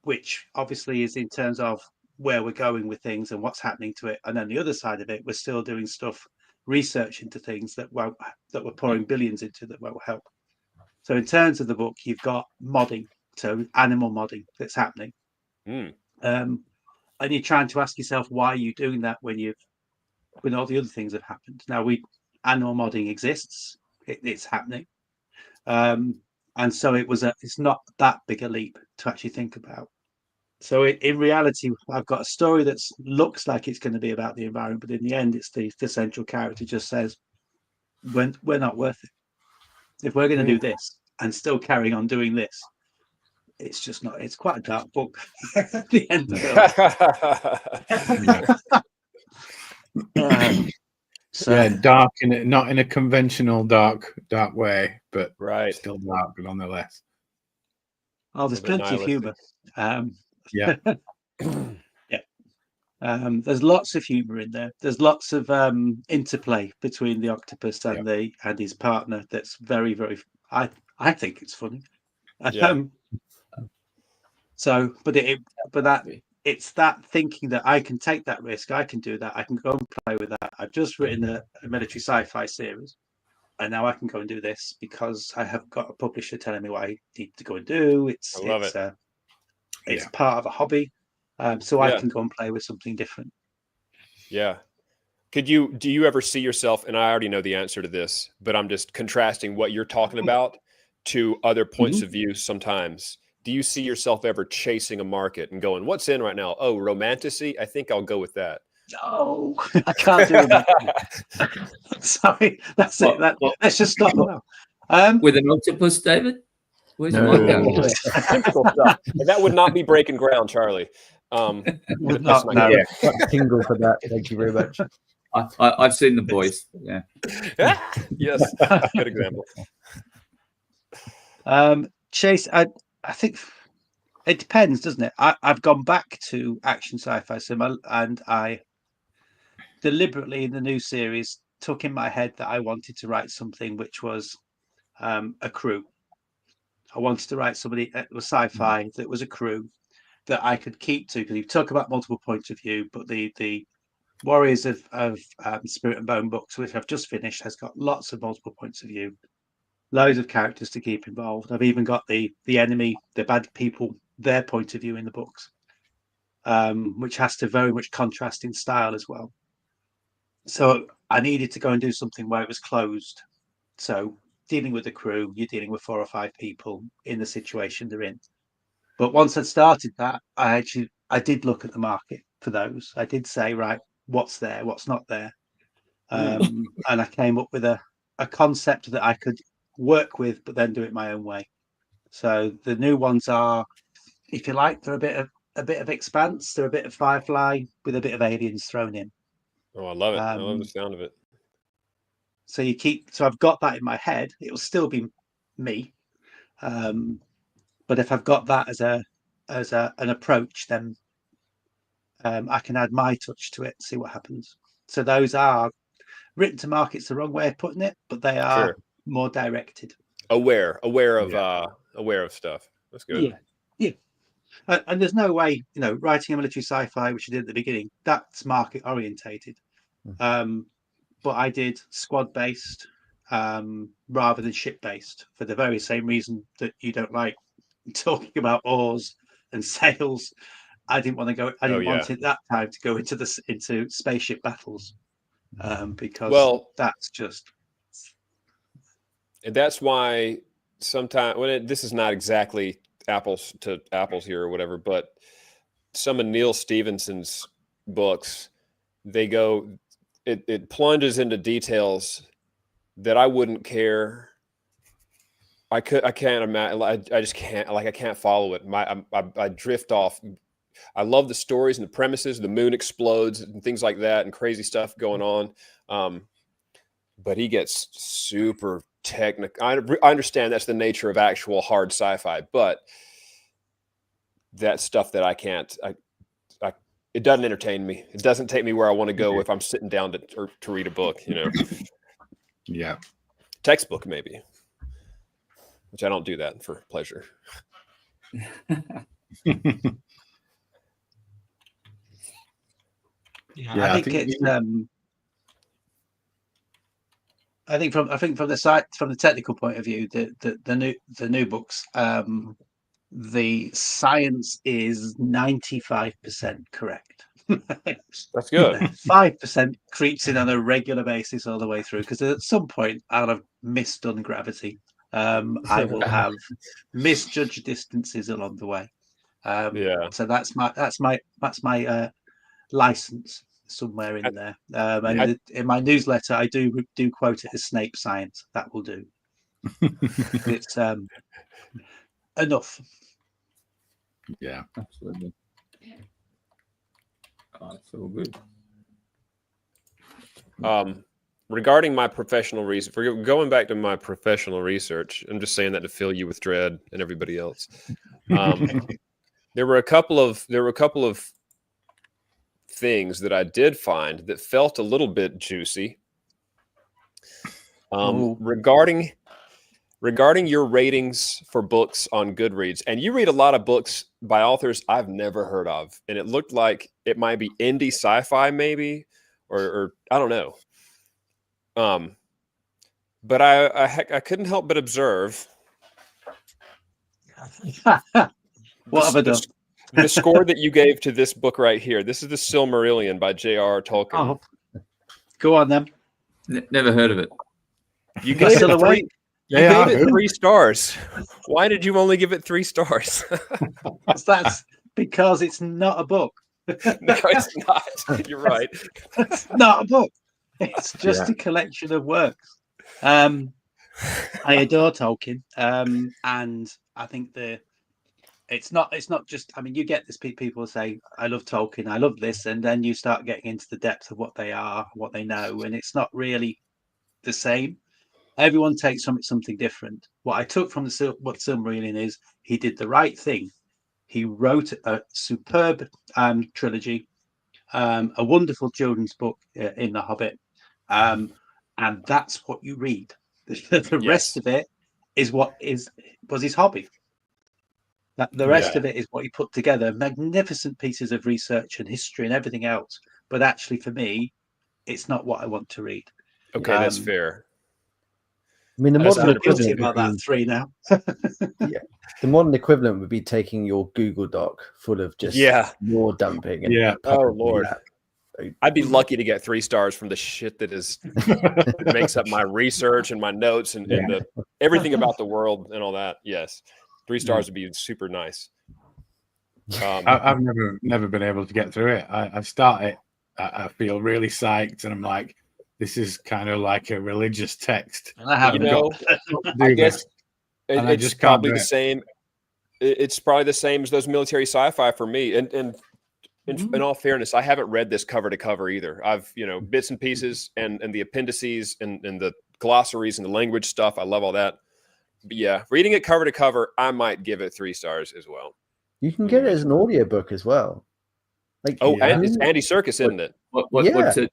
which obviously is in terms of where we're going with things and what's happening to it. And then the other side of it, we're still doing stuff, research into things that we're pouring billions into that won't help. So in terms of the book, you've got modding, so animal modding that's happening. And you're trying to ask yourself, why are you doing that when all the other things have happened? Now, animal modding exists, it's happening. And so it's not that big a leap to actually think about. So in reality, I've got a story that looks like it's going to be about the environment, but in the end, it's the central character just says, we're not worth it. If we're going to do this and still carrying on doing this, it's just not. It's quite a dark book at the end of it. So dark, not in a conventional dark way, but still dark nonetheless. Oh, there's plenty of humor. Yeah. There's lots of humor in there. There's lots of interplay between the octopus and and his partner. That's very, very. I think it's funny. So, but it's that thinking that I can take that risk, I can do that, I can go and play with that. I've just written a military sci-fi series, and now I can go and do this because I have got a publisher telling me what I need to go and do. It's part of a hobby, so I can go and play with something different. Yeah. Do you ever see yourself, and I already know the answer to this, but I'm just contrasting what you're talking about to other points of view sometimes. Do you see yourself ever chasing a market and going, what's in right now? Oh, romantasy? I think I'll go with that. No, I can't do that. Sorry, that's it. Let's just stop now. With an octopus, David? Where's Typical stuff. That would not be breaking ground, Charlie. Would not, no. Tingle for that. Thank you very much. I've seen The Boys. Yeah. Yes. Good example. Chase, I think it depends, doesn't it? I've gone back to action sci-fi cinema, and I deliberately in the new series took in my head that I wanted to write something which was a crew. I wanted to write somebody that was sci-fi that was a crew that I could keep to, because you talk about multiple points of view, but the Warriors of Spirit and Bone books, which I've just finished, has got lots of multiple points of view. Loads of characters to keep involved. I've even got the enemy, the bad people, their point of view in the books, which has to very much contrast in style as well. So I needed to go and do something where it was closed. So dealing with the crew, you're dealing with 4 or 5 people in the situation they're in. But once I'd started that, I did look at the market for those. I did say, right, what's there, what's not there, and I came up with a concept that I could work with, but then do it my own way. So the new ones are, if you like, they're a bit of Expanse, they're a bit of Firefly with a bit of Aliens thrown in. Oh, I love it. I love the sound of it. So I've got that in my head. It will still be me, but if I've got that as an approach, then I can add my touch to it, see what happens. So those are written to market's the wrong way of putting it, but they are more directed. Aware of stuff. That's good. Yeah. And there's no way, writing a military sci-fi, which I did at the beginning, that's market orientated. But I did squad based rather than ship based, for the very same reason that you don't like talking about oars and sails. I didn't want to go. I didn't want it that time to go into spaceship battles, because that's just. And that's why sometimes this is not exactly apples to apples here or whatever, but some of Neil Stephenson's books, it plunges into details that I wouldn't care. I can't imagine. I just can't. Like, I can't follow it. I drift off. I love the stories and the premises. The moon explodes and things like that, and crazy stuff going on. But he gets super technical. I understand that's the nature of actual hard sci-fi, but that's stuff that I can't. It doesn't entertain me. It doesn't take me where I want to go if I'm sitting down to read a book. Yeah. Textbook maybe, which I don't do that for pleasure. Yeah, I think it's. I think from the technical point of view, the new books, the science is 95% correct. That's good. 5% creeps in on a regular basis all the way through, because at some point I'll have misdone gravity. I will have misjudged distances along the way. Yeah. So that's my license somewhere in there. And in my newsletter, I do quote it as Snape science. That will do. It's enough. Yeah, absolutely. Oh, it's all good. Regarding my professional research, going back to my professional research, I'm just saying that to fill you with dread and everybody else. There were a couple of things that I did find that felt a little bit juicy. Regarding your ratings for books on Goodreads, and you read a lot of books by authors I've never heard of, and it looked like it might be indie sci-fi, maybe, or I don't know. But I couldn't help but observe. What have I done? The score that you gave to this book right here. This is the Silmarillion by J.R.R. Tolkien. Oh, go on then. Never heard of it. You gave it three. You Yeah, gave it 3 stars. Why did you only give it 3 stars? That's because it's not a book. No, it's not. You're right. It's not a book. It's just a collection of works. I adore Tolkien, and I think it's not just. I mean, you get this. People say, "I love Tolkien. I love this," and then you start getting into the depth of what they are, what they know, and it's not really the same. Everyone takes from it something different. What I took from what Silmarillion is, he did the right thing. He wrote a superb trilogy, a wonderful children's book in The Hobbit, and that's what you read. The rest of it is was his hobby. The rest of it is what he put together, magnificent pieces of research and history and everything else. But actually, for me, it's not what I want to read. Okay, that's fair. I mean, the modern equivalent about that 3 now. Yeah, the modern equivalent would be taking your Google Doc full of just more dumping. And oh Lord, I'd be lucky to get 3 stars from the shit that makes up my research and my notes and everything about the world and all that. Yes, 3 stars would be super nice. I've never been able to get through it. I start it. I feel really psyched, and I'm like, this is kind of like a religious text. And I have I guess it's probably the same. It's probably the same as those military sci-fi for me. And in all fairness, I haven't read this cover to cover either. I've bits and pieces and the appendices and the glossaries and the language stuff. I love all that. But yeah, reading it cover to cover, I might give it 3 stars as well. You can get it as an audiobook as well. Like, and it's Andy Serkis, isn't it? What to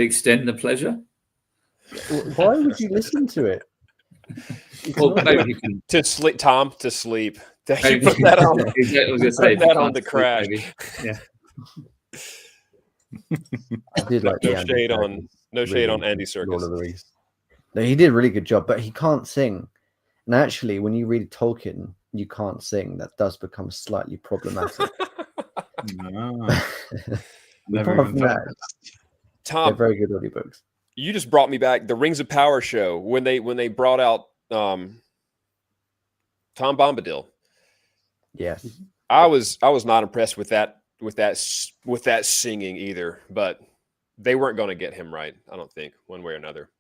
extend the pleasure? Why would you listen to it? Well, maybe you can to sleep, Tom. To sleep. You put that on. I was gonna say, put that on the crash. Yeah. I did like no shade on Andy Serkis. No, he did a really good job, but he can't sing. And actually, when you read Tolkien, you can't sing. That does become slightly problematic. Tom, they're very good audiobooks. You just brought me back the Rings of Power show when they brought out Tom Bombadil. Yes, I was not impressed with that singing either. But they weren't going to get him right. I don't think one way or another.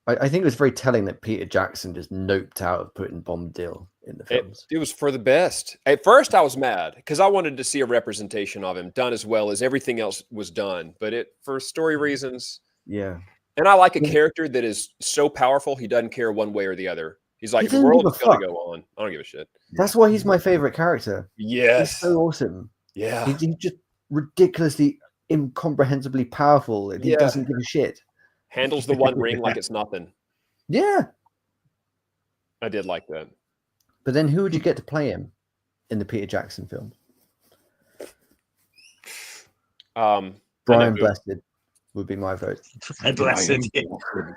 I think it was very telling that Peter Jackson just noped out of putting Bombadil in the films. It was for the best. At first, I was mad because I wanted to see a representation of him done as well as everything else was done. But for story reasons, yeah. And I like a character that is so powerful he doesn't care one way or the other. He's like, the world is going to go on. I don't give a shit. That's why he's my favorite character. Yes, he's so awesome. Yeah, he's just ridiculously, incomprehensibly powerful, and he doesn't give a shit. Handles the One Ring like it's nothing. Yeah, I did like that. But then, who would you get to play him in the Peter Jackson film? Brian Blessed would be my vote. Blessed,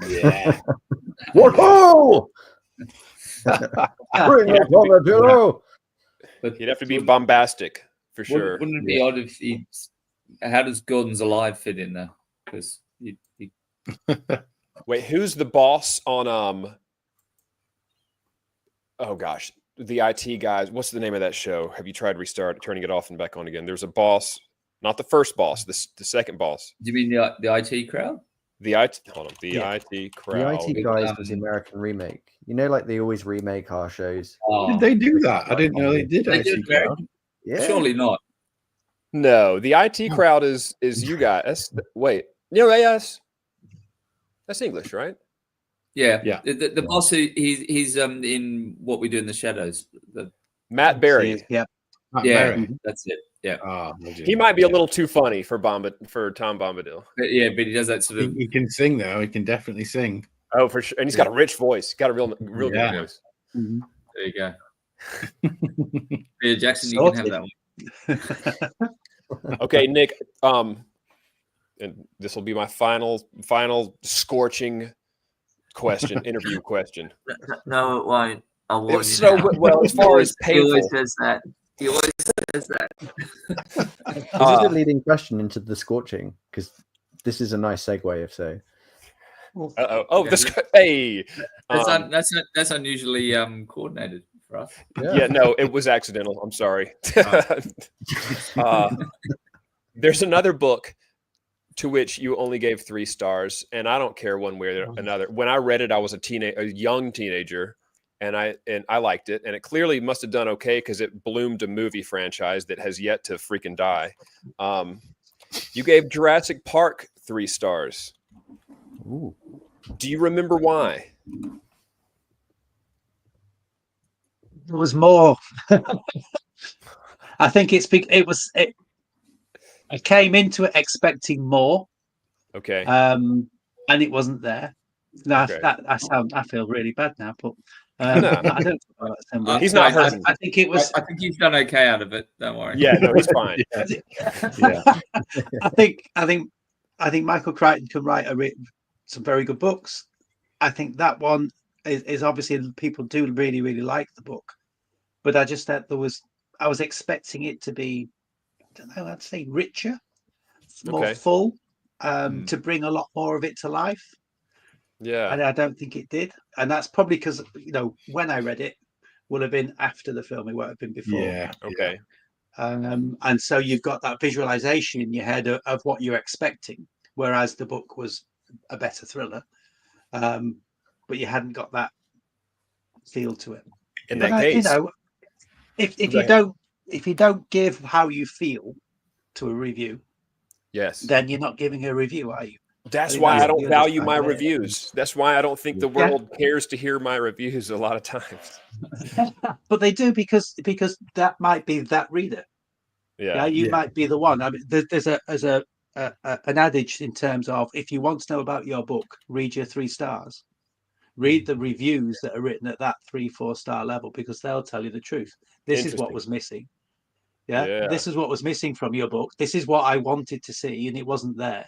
yeah. Whoa! Bring it on the pillow. He'd have to be bombastic for sure. Wouldn't it be odd if he? How does Gordon's Alive fit in there? Because Wait, who's the boss on oh gosh, the IT guys? What's the name of that show? Have you tried turning it off and back on again? There's a boss, not the first boss, the second boss. Do you mean the IT crowd? The IT crowd. The IT guys was the American remake. You know, like they always remake our shows. Oh. Did they do that? I didn't know they did. IT crowd. Yeah. Surely not. No, the IT crowd is you guys. Wait, yes. That's English, right? Yeah. The boss he's in What We Do in the Shadows. Matt Berry. Yeah. That's it. Yeah. Oh, he might be a little too funny for Tom Bombadil. But he does that sort of. He can sing though. He can definitely sing. Oh, for sure, and he's got a rich voice. He's got a real good voice. Mm-hmm. There you go. Peter Jackson, you can have that one. Okay, Nick. And this will be my final scorching question, interview question. No, it won't. I warn you. So well, as far as painful. He always says that. He always says that. This is a leading question into the scorching, because this is a nice segue, if so. Oh, hey. That's unusually coordinated for us. Yeah, no, it was accidental. I'm sorry. There's another book to which you only gave 3 stars, and I don't care one way or another. When I read it, I was a young teenager, and I liked it, and it clearly must have done okay because it bloomed a movie franchise that has yet to freaking die. You gave Jurassic Park 3 stars. Ooh. Do you remember why? There was more. I think I came into it expecting more. Okay. And it wasn't there. No, Okay. I feel really bad now, but I don't. He's not hurting. I think it was. I think he's done okay out of it. Don't worry. Yeah, no, he's fine. I think Michael Crichton can write some very good books. I think that one is obviously people do really, really like the book, but I just thought I was expecting it to be, I don't know, I'd say richer, more full, to bring a lot more of it to life. Yeah. And I don't think it did. And that's probably because, when I read it would have been after the film. It won't have been before. Yeah. Okay. And so you've got that visualization in your head of what you're expecting, whereas the book was a better thriller. But you hadn't got that feel to it. In that case, if you don't give how you feel to a review, yes, then you're not giving a review, are you? That's why I don't value my reviews. That's why I don't think the world cares to hear my reviews a lot of times. But they do because that might be that reader. Yeah, you might be the one. I mean, there's an adage in terms of, if you want to know about your book, read your 3 stars. Read the reviews that are written at that 3-4 star level, because they'll tell you the truth. This is what was missing. Yeah, this is what was missing from your book. This is what I wanted to see, and it wasn't there.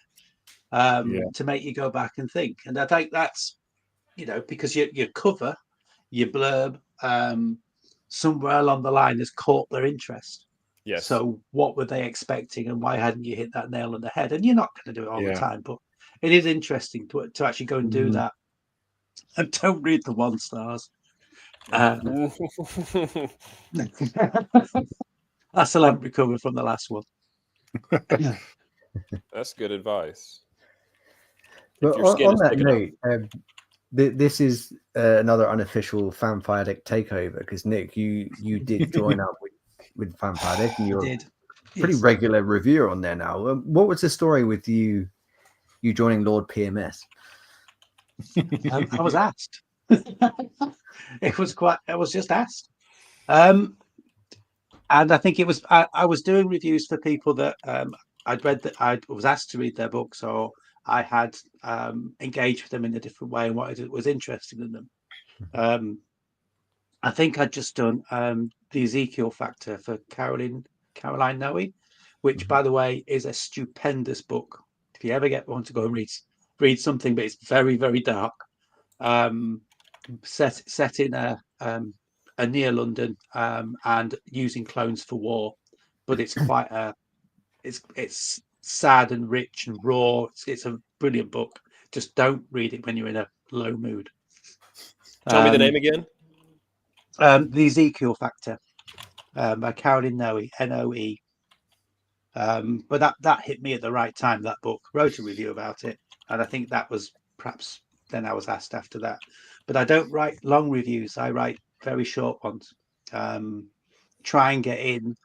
To make you go back and think. And I think that's, because your cover, your blurb, somewhere along the line has caught their interest. Yes. So what were they expecting, and why hadn't you hit that nail on the head? And you're not going to do it all the time, but it is interesting to actually go and do that. And don't read the 1 stars. I still haven't recovered from the last one. That's good advice. But your skin on is that picking up. note, this is another unofficial Fanfire Deck takeover because Nick, you did join up with Fanfire Deck, and I you're did. a pretty Yes. regular reviewer on there now. What was the story with you joining Lord PMS? I was asked. It was just asked. And I think it was I was doing reviews for people that I'd read, that I was asked to read their books, or I had engaged with them in a different way and was interested in them. I think I'd just done the Ezekiel Factor for Caroline Noe, which, by the way, is a stupendous book. If you ever want to go and read something, but it's very, very dark. Set in a near London, and using clones for war, but it's quite it's sad and rich and raw. It's a brilliant book. Just don't read it when you're in a low mood. Tell me the name again. The Ezekiel Factor, by Caroline Noe, Noe. But that hit me at the right time. That book, wrote a review about it, and I think that was perhaps then I was asked after that. But I don't write long reviews. I write very short ones. Try and get in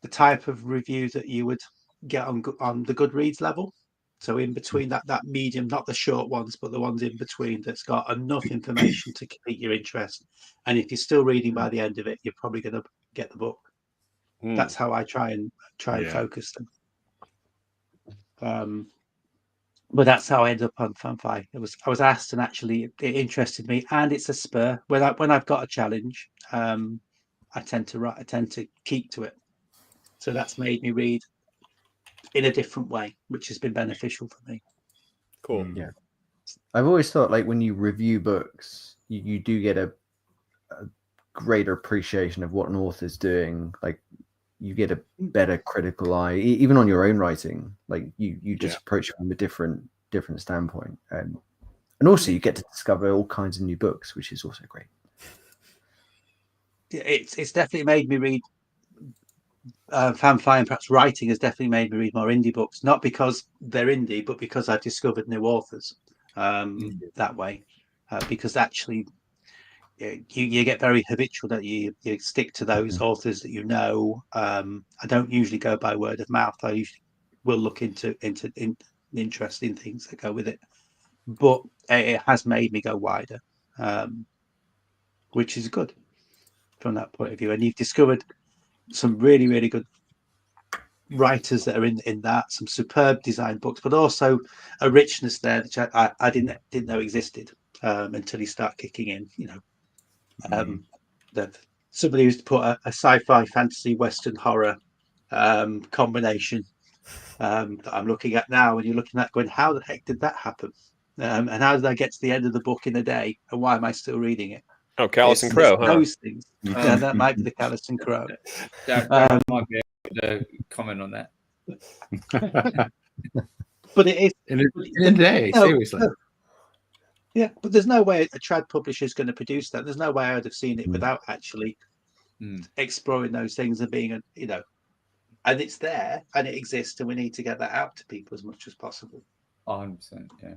the type of review that you would get on the Goodreads level. So in between that medium, not the short ones, but the ones in between, that's got enough information to keep your interest. And if you're still reading by the end of it, you're probably going to get the book. That's how I try and focus them. But that's how I ended up on Fanfi. I was asked, and actually it interested me, and it's a spur. When I've got a challenge, I tend to keep to it. So that's made me read in a different way, which has been beneficial for me. Cool. Yeah, I've always thought, like, when you review books, you do get a greater appreciation of what an author's doing. Like, you get a better critical eye, even on your own writing. Like, you just approach it from a different standpoint, and also you get to discover all kinds of new books, which is also great. It's definitely made me read Fanfi, and perhaps writing has definitely made me read more indie books, not because they're indie, but because I've discovered new authors that way. Because actually, you get very habitual that you stick to those authors that you know. I don't usually go by word of mouth. I usually will look into interesting things that go with it. But it has made me go wider, which is good from that point of view. And you've discovered some really, really good writers that are in that, some superb design books, but also a richness there which I didn't know existed until you start kicking in. That somebody used to put a sci-fi, fantasy, western, horror combination that I'm looking at now, and you're looking at going, how the heck did that happen? And how did I get to the end of the book in a day? And why am I still reading it? Oh, Callus and Crow, huh? Those things. Yeah, that might be the Callus and Crow. Darren might be able to comment on that. But it is in a day, seriously. Yeah, but there's no way a trad publisher is going to produce that. There's no way I would have seen it without actually exploring those things and being and it's there and it exists, and we need to get that out to people as much as possible. 100%, yeah.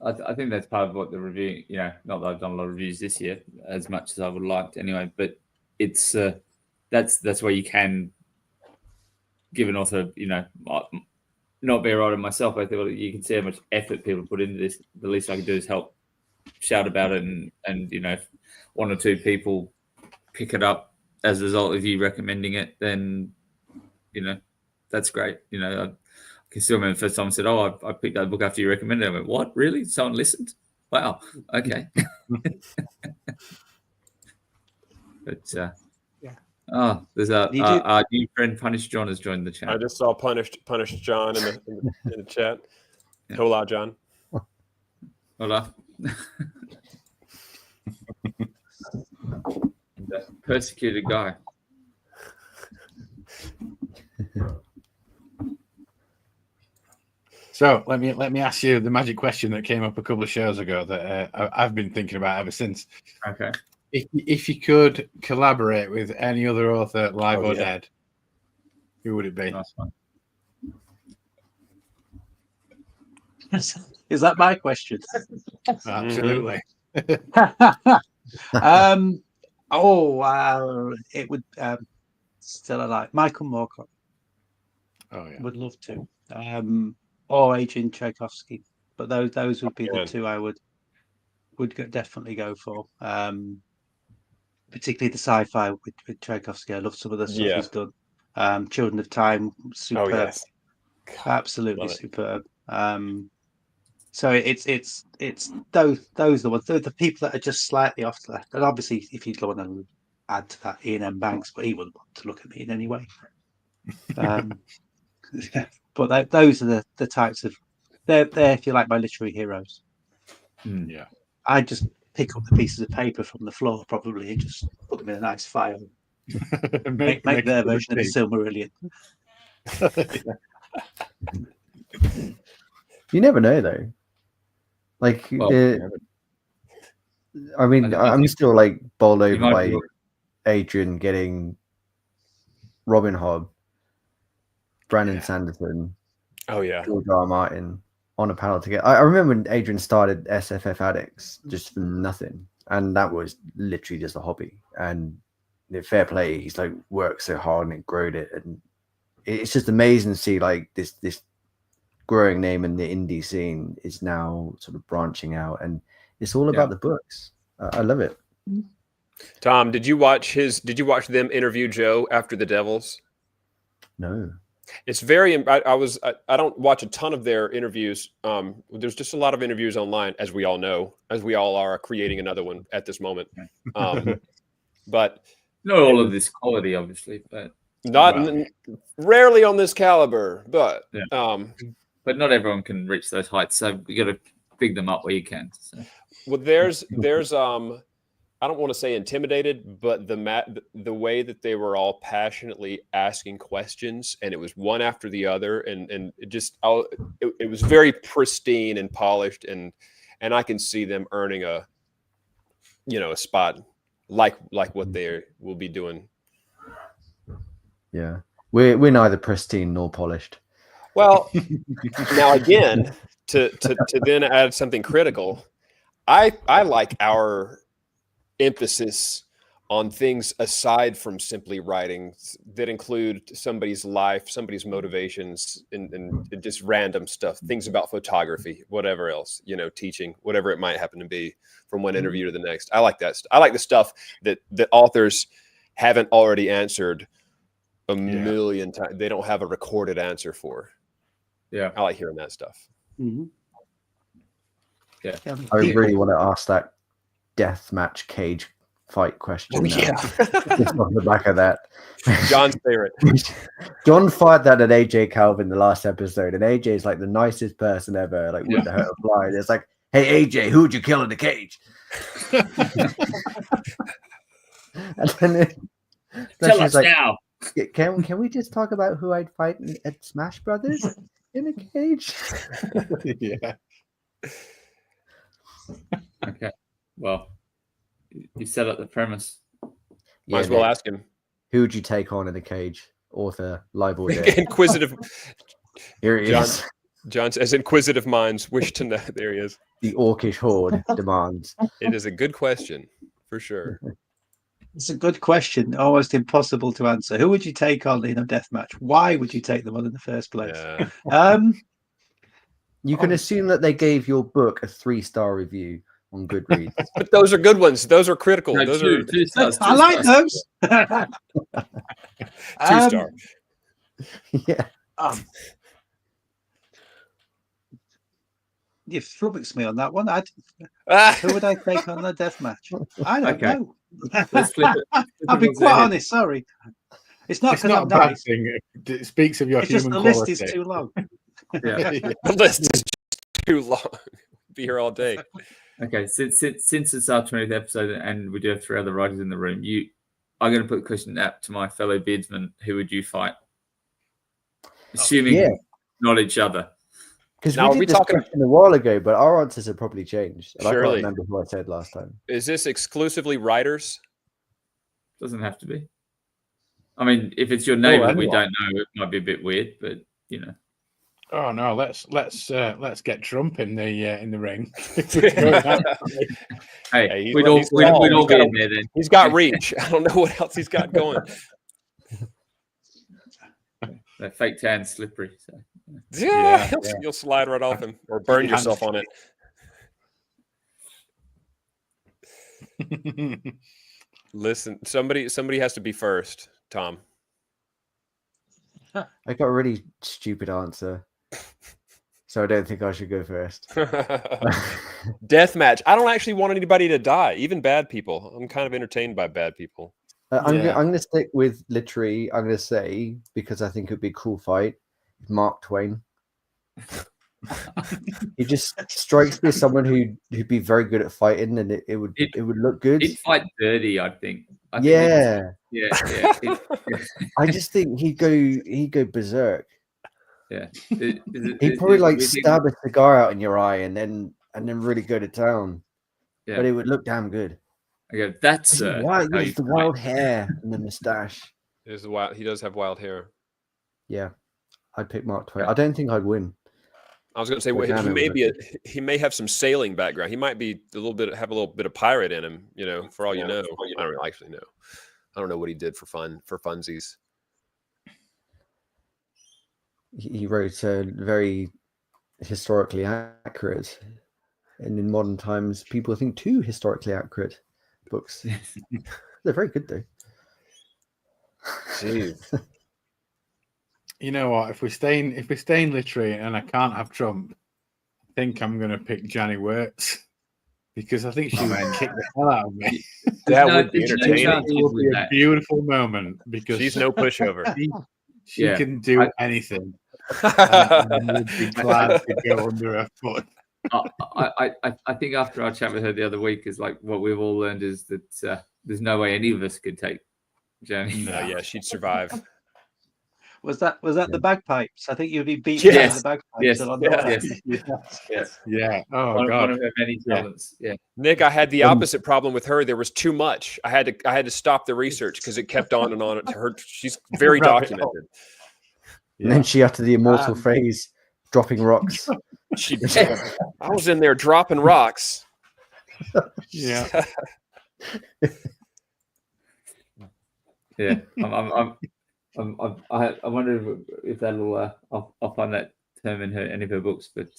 I think that's part of what the review, not that I've done a lot of reviews this year as much as I would like to anyway, but it's that's where you can give an author, not be a writer myself. I think you can see how much effort people put into this. The least I can do is help shout about it, and if one or two people pick it up as a result of you recommending it, then that's great. I can still remember the first time I said, "Oh, I picked that book after you recommended it." I went, "What? Really? Someone listened? Wow. Okay." But there's our new friend Punish John has joined the chat. I just saw Punished John in the chat. Yeah. Hola, John. Hola. Persecuted guy. So let me ask you the magic question that came up a couple of shows ago that I've been thinking about ever since. Okay. If you could collaborate with any other author, live or dead, Who would it be? Nice one. Is that my question? Absolutely. It would still alive. Michael Moorcock Oh yeah. would love to. Or Adrian Tchaikovsky, but those would be the two I would definitely go for. Particularly the sci-fi with Tchaikovsky. I love some of the stuff he's done. Children of Time, superb. Oh yes, Absolutely superb. So it's those are the ones. The people that are just slightly off to the left. And obviously, if you'd want to add to that, Ian M. Banks, but he wouldn't want to look at me in any way. But those are the types of they're if you like my literary heroes. Yeah. I just pick up the pieces of paper from the floor probably and just put them in a nice file. make their version of the Silmarillion. You never know though. Like, I mean, I'm still like bowled over by Adrian getting Robin Hobb, Brandon Sanderson, George R. R. Martin on a panel together. I remember when Adrian started SFF Addicts just for nothing, and that was literally just a hobby. And fair play, he's like worked so hard and it growed it, and it's just amazing to see like this growing name in the indie scene is now sort of branching out, and it's all about the books. I love it. Tom, did you watch them interview Joe after the Devils? No. It's very. I don't watch a ton of their interviews. There's just a lot of interviews online, as we all know, as we all are creating another one at this moment. But not all of this quality, obviously, but rarely on this caliber. But but not everyone can reach those heights, so you got to big them up where you can. So. Well, there's I don't want to say intimidated, but the way that they were all passionately asking questions, and it was one after the other, and it was very pristine and polished, and I can see them earning a spot like what they will be doing. Yeah, we're neither pristine nor polished. Well, now again, to then add something critical, I like our emphasis on things aside from simply writing that include somebody's life, somebody's motivations, and just random stuff, things about photography, whatever else, teaching, whatever it might happen to be, from one interview to the next. I like that. I like the stuff that authors haven't already answered a million times. They don't have a recorded answer for. Yeah, I like hearing that stuff. Mm-hmm. Yeah, I really want to ask that deathmatch cage fight question. Just off the back of that, John's favorite. John fired that at AJ Calvin the last episode, and AJ is like the nicest person ever. Like, wouldn't hurt a fly. It's like, hey AJ, who'd you kill in the cage? And then tell us like, now. Can we just talk about who I'd fight at Smash Brothers in a cage? Yeah. Okay. Well, you set up the premise. Might as well ask him. Who would you take on in the cage? Author, live or dead? Inquisitive. Here he is. John says, inquisitive minds wish to know. There he is. The orcish horde demands. It is a good question, for sure. It's a good question. Almost impossible to answer. Who would you take on in a deathmatch? Why would you take them on in the first place? Yeah. You can assume that they gave your book a 3-star review on Goodreads. But those are good ones. Those are critical. No, those two stars. I like those. 2-star. Yeah. You flummoxed me on that one. Who would I take on the deathmatch? I don't know. Let's flip it. I'll be quite honest. Sorry, it's not because I'm bad nice. thing. It speaks of your It's human just the quality. list is too long. Yeah. The list is too long. Be here all day. Okay, since it's our 20th episode and we do have 3 other writers in the room, I'm going to put the question out to my fellow beardsmen. Who would you fight? Assuming not each other. Because Now, we did this question a while ago, but our answers have probably changed. And I can't remember who I said last time. Is this exclusively writers? Doesn't have to be. I mean, if it's your name that we anyone. don't know, it might be a bit weird, but you know. Oh no, let's get Trump in the ring. Hey, he's we'd tall. all be in there then. He's got reach. I don't know what else he's got going. That fake tan, slippery. So. Yeah, you'll slide right off him or burn yourself on it. Listen, somebody has to be first, Tom. I got a really stupid answer, so I don't think I should go first. Death match. I don't actually want anybody to die, even bad people. I'm kind of entertained by bad people. I'm going to stick with literary. I'm going to say, because I think it would be a cool fight, Mark Twain. He just strikes me as someone who'd be very good at fighting, and it would look good. He'd fight dirty, I think. Yeah. I just think he'd go berserk. Yeah. He'd probably like stab a cigar out in your eye and then really go to town. Yeah. But it would look damn good. I go, that's wild, the wild hair and the moustache. He does have wild hair. Yeah. I'd pick Mark Twain. I don't think I'd win. I was going to say, well, he may have some sailing background. He might be have a little bit of pirate in him, you know, for all you know. I don't actually know. I don't know what he did for funsies. He wrote very historically accurate, and in modern times, people think too historically accurate books. They're very good though. Jeez. You know what? If we stay in literary and I can't have Trump, I think I'm going to pick Janny Wirtz because I think she would kick the hell out of me. That would be entertaining. It would be a beautiful moment because she's no pushover. She can do anything. I would be glad to go under her foot. I think after our chat with her the other week is like what we've all learned is that there's no way any of us could take Janny. No, yeah, she'd survive. Was that the bagpipes? I think you'd be beaten by the bagpipes. Yes. Yeah. Oh God. One of her many talents. Yeah. Nick, I had the opposite problem with her. There was too much. I had to stop the research because it kept on and on. She's very documented. And then she uttered the immortal phrase, "dropping rocks." I was in there dropping rocks. Yeah. Yeah. I wonder if that'll. I'll find that term in any of her books, but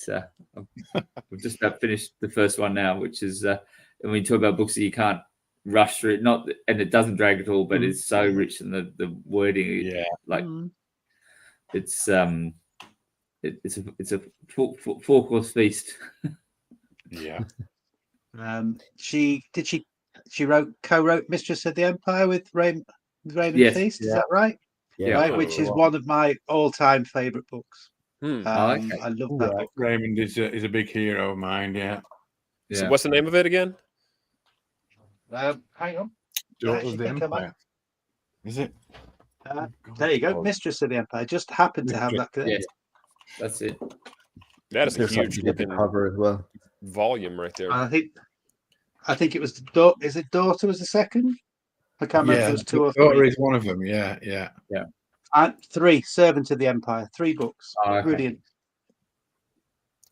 we've just about finished the first one now, which is when we talk about books that you can't rush through, and it doesn't drag at all, but it's so rich in the wording. Yeah, like it's a four-course feast. Yeah. She co-wrote Mistress of the Empire with Raymond Feast. Is that right? Yeah. Right, which is one of my all-time favorite books. I love that book. Raymond is a big hero of mine. Yeah. So what's the name of it again? Hang on. Daughters of the Empire. Is it? There you go. Mistress of the Empire. Just happened to have that. Yes. That's it. That is a huge looking cover as well. Volume right there. I think it was is it Daughter was the second? I can't remember if it was two or three. Daughter is one of them. Yeah. And 3, Servant of the Empire. 3 books. Okay. Brilliant.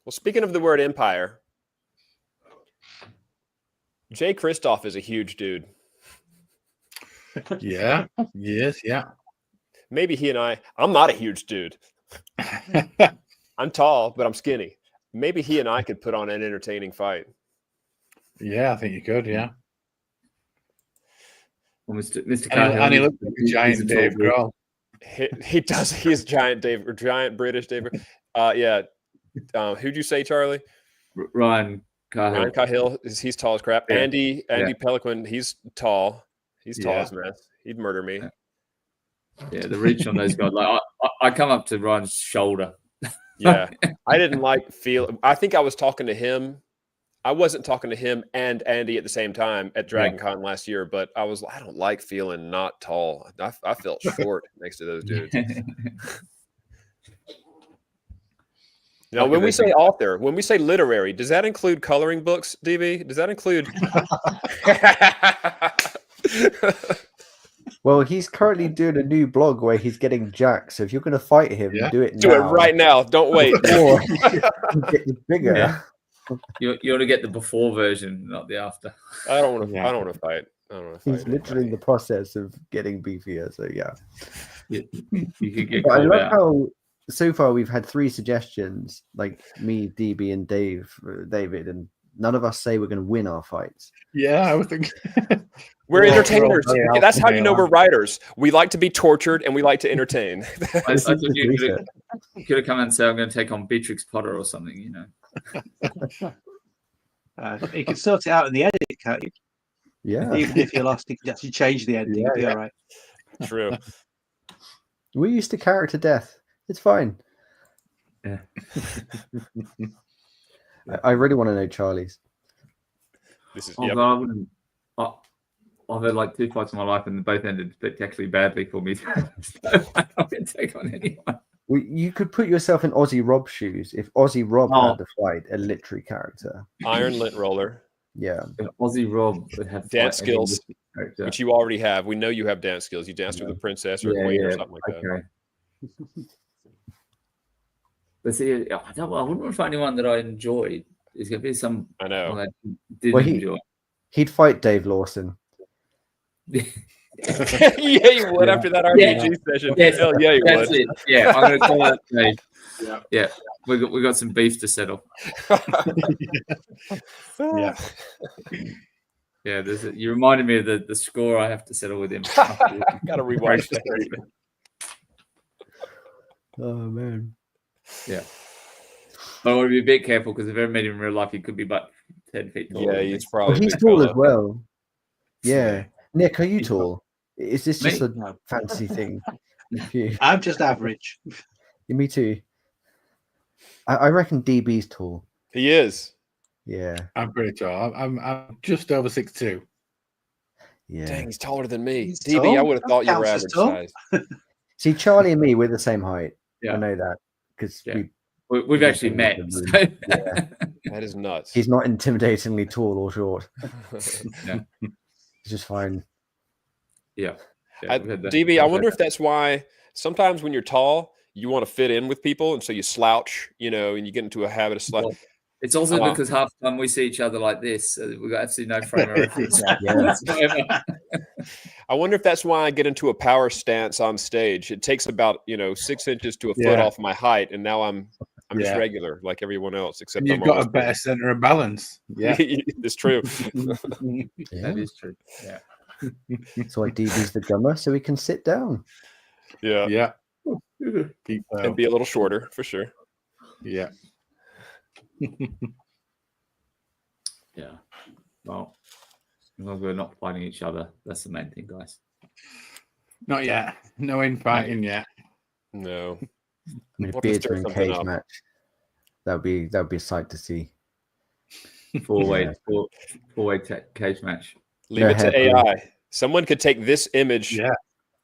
Well, speaking of the word empire, Jay Kristoff is a huge dude. Yeah. Yes. Yeah. Maybe he and I'm not a huge dude. I'm tall, but I'm skinny. Maybe he and I could put on an entertaining fight. Yeah, I think you could. Yeah. Well, Mr. Cahill, and he looks like a giant Dave Grohl. He does. He's giant British Dave. Yeah. Who'd you say, Charlie? Ryan Cahill. Ryan Cahill. He's tall as crap. Yeah. Andy Peliquin. He's tall. He's tall as mess. He'd murder me. Yeah, the reach on those guys. Like I come up to Ryan's shoulder. Yeah, I didn't I think I was talking to him. I wasn't talking to him and Andy at the same time at Dragon Con last year, but I don't like feeling not tall. I felt short next to those dudes. Now, when we say author, when we say literary, does that include coloring books, DB? Does that include? Well, he's currently doing a new blog where he's getting jacked. So if you're going to fight him, do it Do now. it right now. Don't wait. Or get bigger. Yeah. You want to get the before version, not the after. I don't want to. I don't want to fight. I don't want to fight. He's literally in the process of getting beefier. So yeah. You could get But I called love out. how so far we've had 3 suggestions, like me, DB, and David, and none of us say we're going to win our fights. Yeah, I was thinking. We're entertainers. very Okay, that's how you know alpha we're writers. We like to be tortured and we like to entertain. I This thought is the you research. could have come and say, I'm going to take on Beatrix Potter or something, you know. You can sort it out in the edit, can't you? Yeah. Even if you're lost, you can actually change the ending. It'll be all right. True. We're used to character death. It's fine. Yeah. I really want to know Charlie's. This is. Oh, Yep. God, I wouldn't. I've had like 2 fights in my life and they both ended spectacularly badly for me. So I'm not going to take on anyone. Well, you could put yourself in Aussie Rob's shoes. If Aussie Rob had to fight a literary character. Iron lint roller, Yeah. If Aussie Rob would have Dance fight any skills, character. which you already have. We know you have dance skills. You danced with the princess or queen or something like that. Okay. But see, I wouldn't want to find anyone that I enjoyed. There's going to be some I know. one I didn't Well, enjoy. He'd fight Dave Lawson. Yeah, you would after that RPG session. Yes, Hell yeah, you that's would. it. Yeah, I'm going to call that Dave. Yeah. Yeah, we got some beef to settle. Yeah. Yeah, you reminded me of the score I have to settle with him. Gotta rewatch that. Oh man. Yeah. But I want to be a bit careful because if I ever met him in real life, he could be about 10 feet tall. Yeah, he's Oh, probably. he's a big tall fella. as well. Yeah. Nick, are you tall? Is this just Me? a No. fancy thing? You? I'm just average. Me too. I reckon DB's tall. He is. Yeah. I'm pretty tall. I'm just over 6'2". Yeah. Dang, he's taller than me. He's DB, tall. I would have thought you were Counts as average tall. size. See, Charlie and me, we're the same height. Yeah. I know that because Yeah. We've actually met. So. Yeah. That is nuts. He's not intimidatingly tall or short. Yeah. He's just fine. Yeah. DB, I wonder if that's why sometimes when you're tall, you want to fit in with people, and so you slouch, and you get into a habit of slouch. Well, it's also because half the time we see each other like this, we've got absolutely no frame of reference. Yeah. I wonder if that's why I get into a power stance on stage. It takes about 6 inches to a foot off my height, and now I'm just regular like everyone else, except And you've I'm got a almost better center of balance. Yeah. It's true. That is true. Yeah. That's why DB's the drummer, so he can sit down. Yeah. Yeah. Keep, And be a little shorter for sure. yeah. Yeah. Well, as long as we're not fighting each other, that's the main thing, guys. Not yet. No infighting yet. No. I mean, We'll have to beards stir in something cage up. match. That would be a sight to see. Four-way cage match. Leave it to AI. Someone could take this image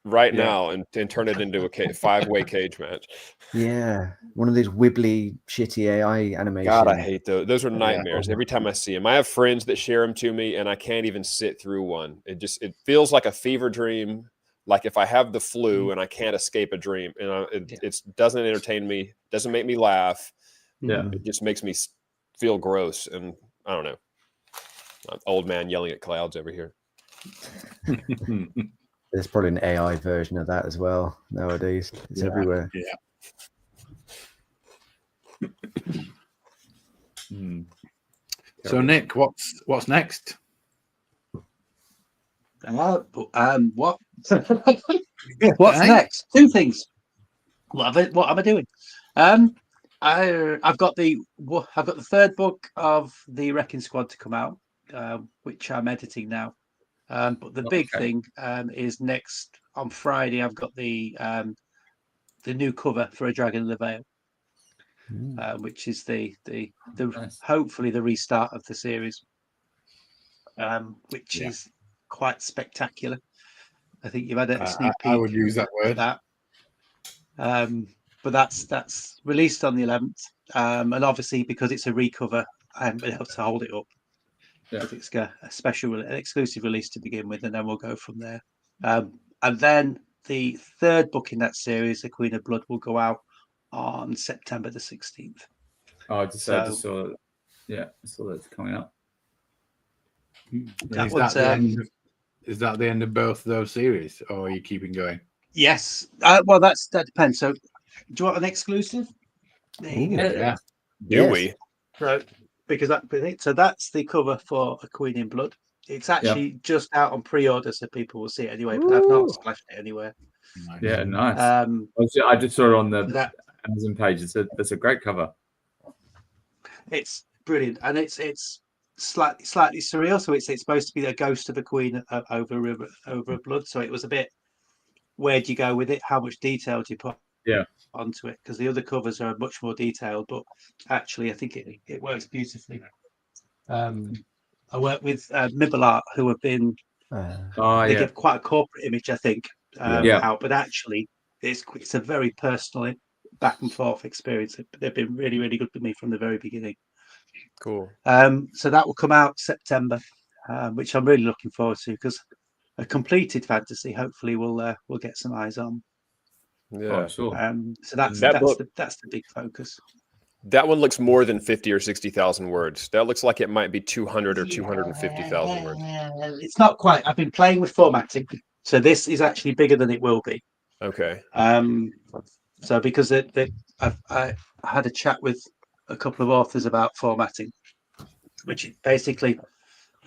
right Yeah. now and turn it into a 5-way cage match. Yeah, one of these wibbly, shitty AI animations. God, I hate those. Those are nightmares. Every time I see them, I have friends that share them to me, and I can't even sit through one. It feels like a fever dream. Like if I have the flu and I can't escape a dream, and it doesn't entertain me, doesn't make me laugh. Yeah, it just makes me feel gross, and I don't know. I'm an old man yelling at clouds over here. There's probably an AI version of that as well nowadays. It's everywhere. Yeah. So Nick, what's next? What? What's next? 2 things. What am I doing? I've got the 3rd book of the Wrecking Squad to come out, which I'm editing now. But the big thing is next on Friday. I've got the new cover for A Dragon in the Veil, which is the Nice. hopefully the restart of the series, which is quite spectacular. I think you've had a sneak peek. I would use that word. But that's released on the 11th, and obviously because it's a recover, I'm able to hold it up. It's got an exclusive release to begin with, and then we'll go from there. And then the third book in that series, The Queen of Blood, will go out on September the 16th. Oh, I just saw that. Yeah, I saw that's coming up. That Is one's, that the end of both those series, or are you keeping going? yes. Well, that depends. So, do you want an exclusive? There you go. Yeah. Do we? So, so that's the cover for A Queen in Blood. It's actually just out on pre-order, so people will see it anyway. But I've not splashed it anywhere. Nice. Yeah, nice. I I just saw it on the Amazon page. That's a great cover. It's brilliant, and it's slightly surreal. So it's supposed to be a ghost of a queen over a blood. So it was a bit. Where do you go with it? How much detail do you put onto it? Because the other covers are much more detailed, but actually, I think it works beautifully. I work with Mibble Art, who have been they give quite a corporate image, I think, out, but actually, it's a very personal back and forth experience. They've been really, really good with me from the very beginning. Cool. So that will come out September, which I'm really looking forward to, because a completed fantasy hopefully we'll get some eyes on. Yeah, sure. So that's the big focus. That one looks more than 50 or 60,000 words. That looks like it might be 200 or 250,000 words. It's not quite. I've been playing with formatting, so this is actually bigger than it will be. Okay. So because I had a chat with a couple of authors about formatting, which basically,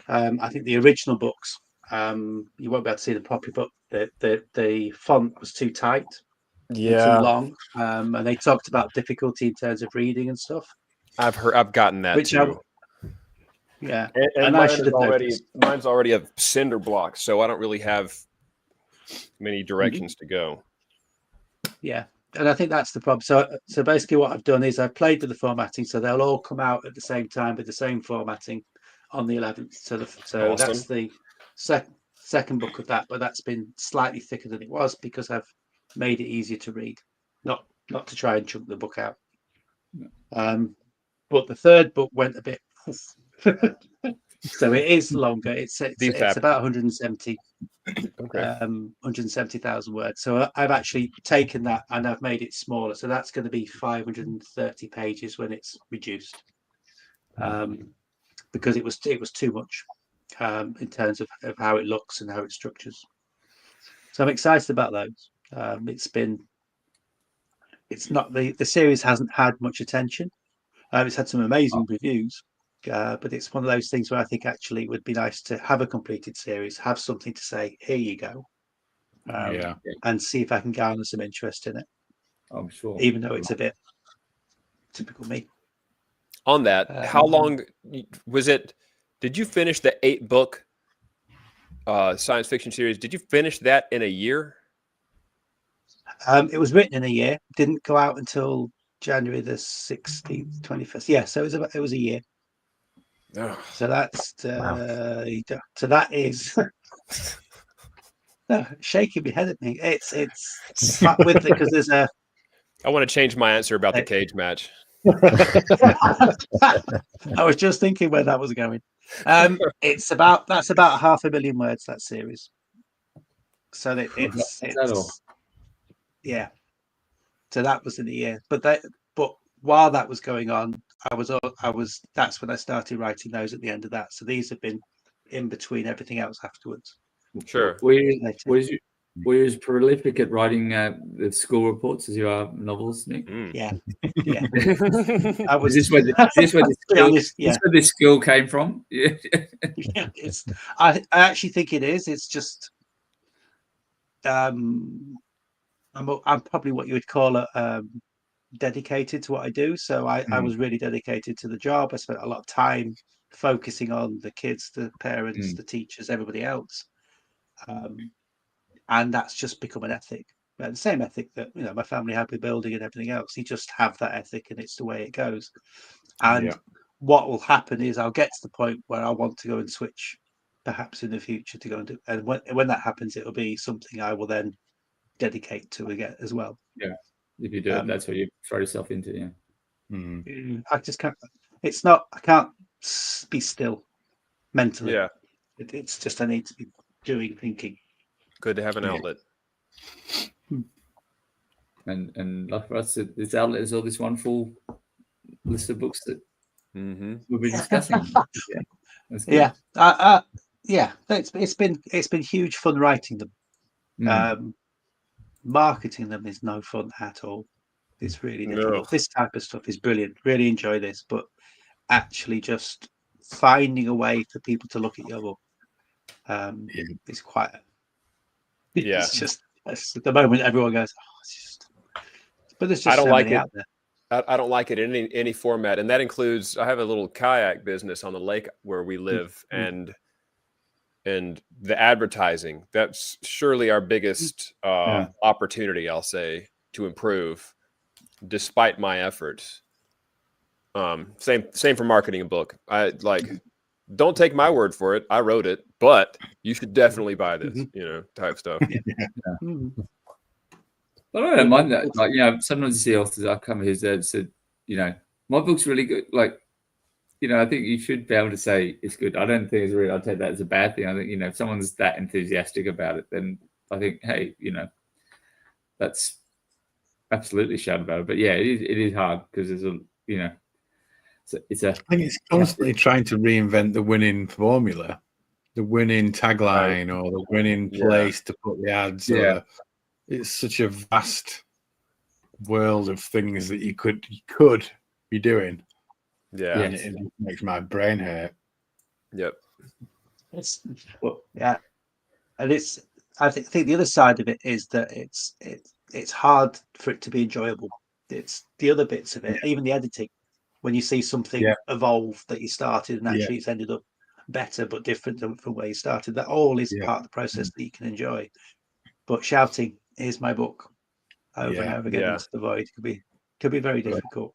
I think the original books, you won't be able to see them properly, but the font was too tight. Yeah. Too long. And they talked about difficulty in terms of reading and stuff. I've gotten that too. Yeah. And mine's already a cinder block, so I don't really have many directions to go. Yeah. And I think that's the problem. So basically what I've done is I've played with the formatting, so they'll all come out at the same time with the same formatting on the 11th. So awesome. That's the second book of that, but that's been slightly thicker than it was because I've made it easier to read, not to try and chunk the book out. But the third book went a bit so it is longer. It's about 170 170,000 words. So I've actually taken that and I've made it smaller, so that's going to be 530 pages when it's reduced, because it was too much in terms of how it looks and how it structures. So I'm excited about those. The series hasn't had much attention. It's had some amazing reviews, but it's one of those things where I think actually it would be nice to have a completed series, have something to say, here you go, and see if I can garner some interest in it. I'm sure. Even though it's a bit typical me. On that, how long was it? Did you finish the 8-book science fiction series? Did you finish that in a year? It was written in a year. Didn't go out until January the 16th, 21st. Yeah, so it was a year. Oh. So that's so that is no, shaking my head at me. It's with it because there's a. I want to change my answer about the cage match. I was just thinking where that was going. That's about 500,000 words, that series. So it's yeah. So that was in the year, but while that was going on, that's when I started writing those at the end of that. So these have been in between everything else afterwards. Sure. Were you as prolific at writing the school reports as you are novels, Nick? Yeah. Is this where the skill came from? Yeah. I actually think it is. It's just I'm probably what you would call dedicated to what I do. So I was really dedicated to the job. I spent a lot of time focusing on the kids, the parents, the teachers, everybody else. And that's just become an ethic. But the same ethic that my family had with building and everything else. You just have that ethic, and it's the way it goes. And what will happen is I'll get to the point where I want to go and switch, perhaps in the future, to go and do. And when that happens, it'll be something I will then dedicate to again as well. Yeah, if you do it, that's what you throw yourself into. Yeah. I just can't. It's not. I can't be still mentally. Yeah. It's just I need to be doing thinking. Good to have an outlet. And like for us, this outlet is all this wonderful list of books that we'll be discussing. Yeah, that's good. Yeah. It's been huge fun writing them. Marketing them is no fun at all. It's really difficult. This type of stuff is brilliant. Really enjoy this, but actually just finding a way for people to look at your book is quite. It's just at the moment everyone goes, "Oh, it's just." But there's just I don't so like many it. out there. I don't like it in any format, and that includes. I have a little kayak business on the lake where we live, and the advertising. That's surely our biggest opportunity. I'll say to improve, despite my efforts. Same for marketing a book. I like. Don't take my word for it. I wrote it, but you should definitely buy this. Type stuff. But I don't mind that. Like, sometimes you see authors I come here that said, my book's really good. Like, I think you should be able to say it's good. I don't think it's really. I'd take that as a bad thing. I think if someone's that enthusiastic about it, then I think, hey, that's absolutely shout about it. But yeah, it is hard because there's a I think it's constantly trying to reinvent the winning formula, the winning tagline, or the winning place to put the ads. It's such a vast world of things that you could be doing. Yeah, and it makes my brain hurt. Yep. And I think the other side of it is that it's hard for it to be enjoyable. It's the other bits of it, even the editing. When you see something evolve that you started and actually it's ended up better but different from where you started, that all is part of the process that you can enjoy. But shouting, "Here's my book," over and over again into the void could be very difficult.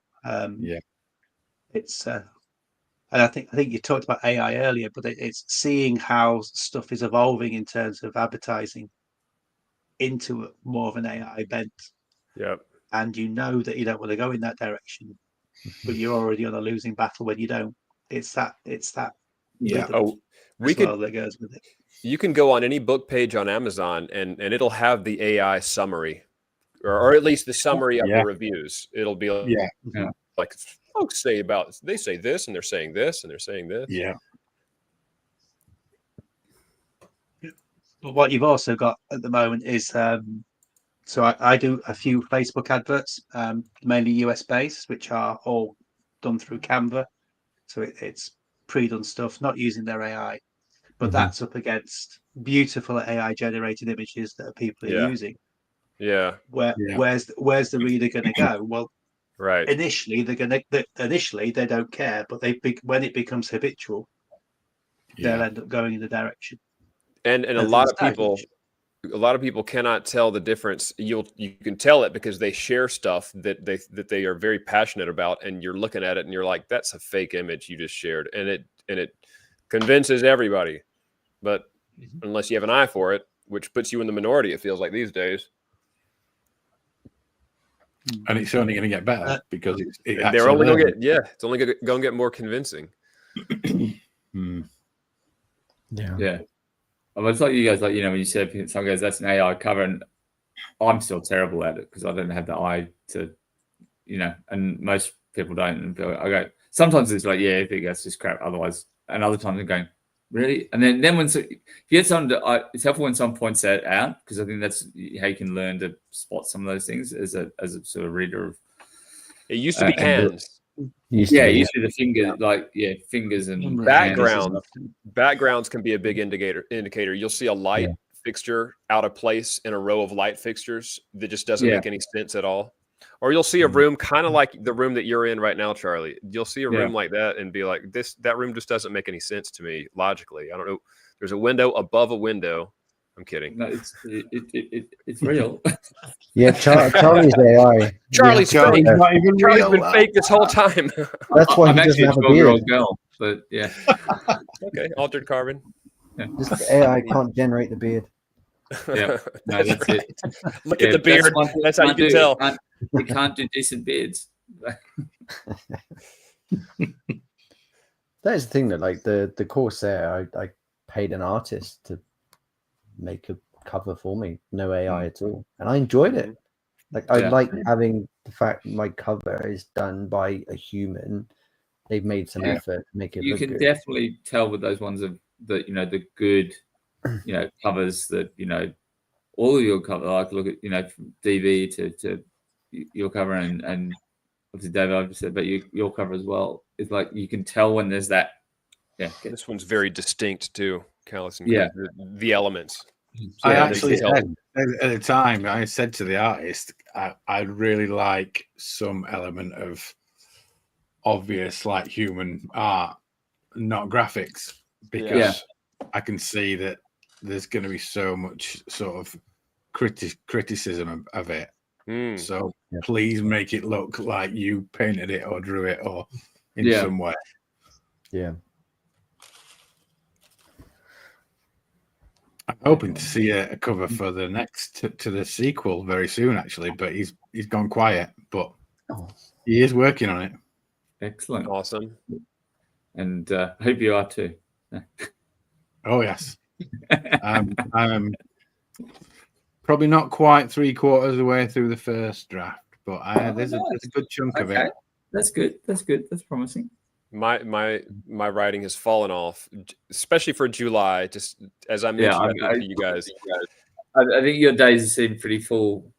It's and I think you talked about AI earlier, but it's seeing how stuff is evolving in terms of advertising into more of an AI bent. Yep. And that you don't want to go in that direction, but you're already on a losing battle when you don't. It's that we could that goes with it. You can go on any book page on Amazon and it'll have the AI summary, or at least the summary of the reviews. It'll be like folks say they say this and they're saying this and they're saying this. Yeah. But what you've also got at the moment is so I do a few Facebook adverts, mainly US based, which are all done through Canva. So it's pre-done stuff, not using their AI, but that's up against beautiful AI generated images that people are using. Yeah. Where's the reader going to go? Well, initially they don't care, but when it becomes habitual, they'll end up going in the direction. And a lot of people cannot tell the difference. You can tell it because they share stuff that they are very passionate about, and you're looking at it and you're like, that's a fake image you just shared, and it convinces everybody. But unless you have an eye for it, which puts you in the minority, it feels like these days. And it's only going to get better because they're only going to get it's only going to get more convincing. Yeah. Well, it's like you guys, when you said some guys that's an AI cover, and I'm still terrible at it because I don't have the eye to, and most people don't. And I go, sometimes it's like, I think that's just crap. Otherwise, and other times I'm going, really? And then when you get someone it's helpful when someone points that out, because I think that's how you can learn to spot some of those things as a sort of reader of. It used to be hands. Usually the fingers and backgrounds can be a big indicator. You'll see a light fixture out of place in a row of light fixtures that just doesn't make any sense at all. Or you'll see a room kind of like the room that you're in right now, Charlie. You'll see a room like that and be like, that room just doesn't make any sense to me logically. I don't know. There's a window above a window. I'm kidding. No, it's real. Yeah, Charlie's AI. Charlie's fake. Not even Charlie's real. been fake this whole time. That's why I'm he actually doesn't a have a beard. 12-year-old girl, but yeah. Okay, altered carbon. This AI can't generate the beard. Yeah, no, that's it. Look at the beard. That's how you can tell. You can't do decent beards. That is the thing that, like, the course there, I paid an artist to make a cover for me, no AI at all, and I enjoyed it. Like I Yeah. like having the fact my cover is done by a human. They've made some effort to make it You look can good. definitely tell with those ones of the the good covers that all of your cover. Like look at from DV to your cover and obviously David I've said, but your cover as well. It's like you can tell when there's that. Yeah, This one's very distinct too, Callus and Yeah. the elements. I Yeah, actually they tell. said at the time, I said to the artist, I'd really like some element of obvious, like human art, not graphics, because I can see that there's going to be so much sort of criticism of it. So please make it look like you painted it or drew it or in some way. Yeah. I'm hoping to see a cover for the next to the sequel very soon, actually. But he's gone quiet, but he is working on it. Excellent, awesome, and I hope you are too. Oh yes, I'm probably not quite 3/4 of the way through the first draft, but there's a good chunk of it. That's good. That's good. That's promising. My writing has fallen off, especially for July. Just as I mentioned to you guys, I think your days seem pretty full.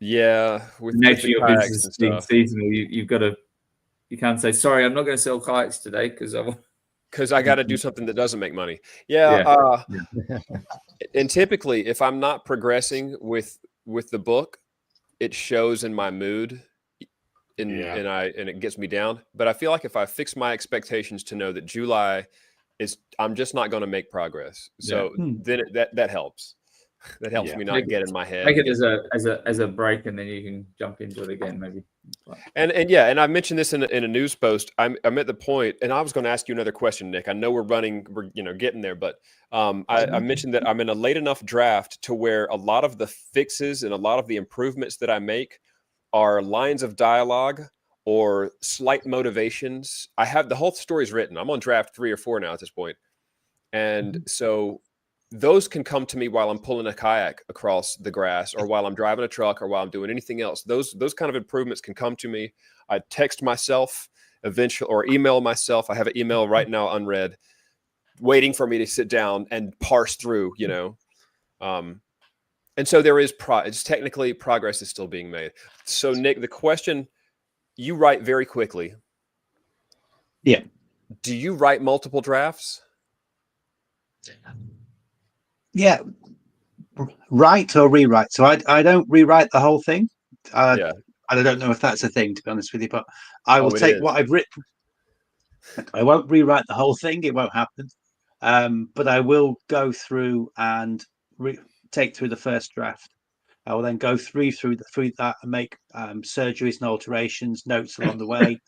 Yeah, with the your business being seasonal, you've got to. You can't say sorry. I'm not going to sell kayaks today because I got to do something that doesn't make money. Yeah. And typically, if I'm not progressing with the book, it shows in my mood. And it gets me down. But I feel like if I fix my expectations to know that July I'm just not going to make progress. So then that helps. That helps me not get in my head. Make it as a break, and then you can jump into it again, maybe. And I mentioned this in a news post. I'm at the point, and I was going to ask you another question, Nick. I know we're getting there, but I mentioned that I'm in a late enough draft to where a lot of the fixes and a lot of the improvements that I make are lines of dialogue or slight motivations. I have the whole story's written. I'm on draft 3 or 4 now at this point. And so those can come to me while I'm pulling a kayak across the grass or while I'm driving a truck or while I'm doing anything else. Those kind of improvements can come to me. I text myself eventually or email myself. I have an email right now unread waiting for me to sit down and parse through, and so there is it's technically progress is still being made. So Nick, the question, you write very quickly. Yeah. Do you write multiple drafts? Yeah. Write or rewrite. So I don't rewrite the whole thing. And I don't know if that's a thing, to be honest with you, but I will take what I've written. I won't rewrite the whole thing. It won't happen. But I will go through and take through the first draft. I will then go through that and make surgeries and alterations, notes along the way,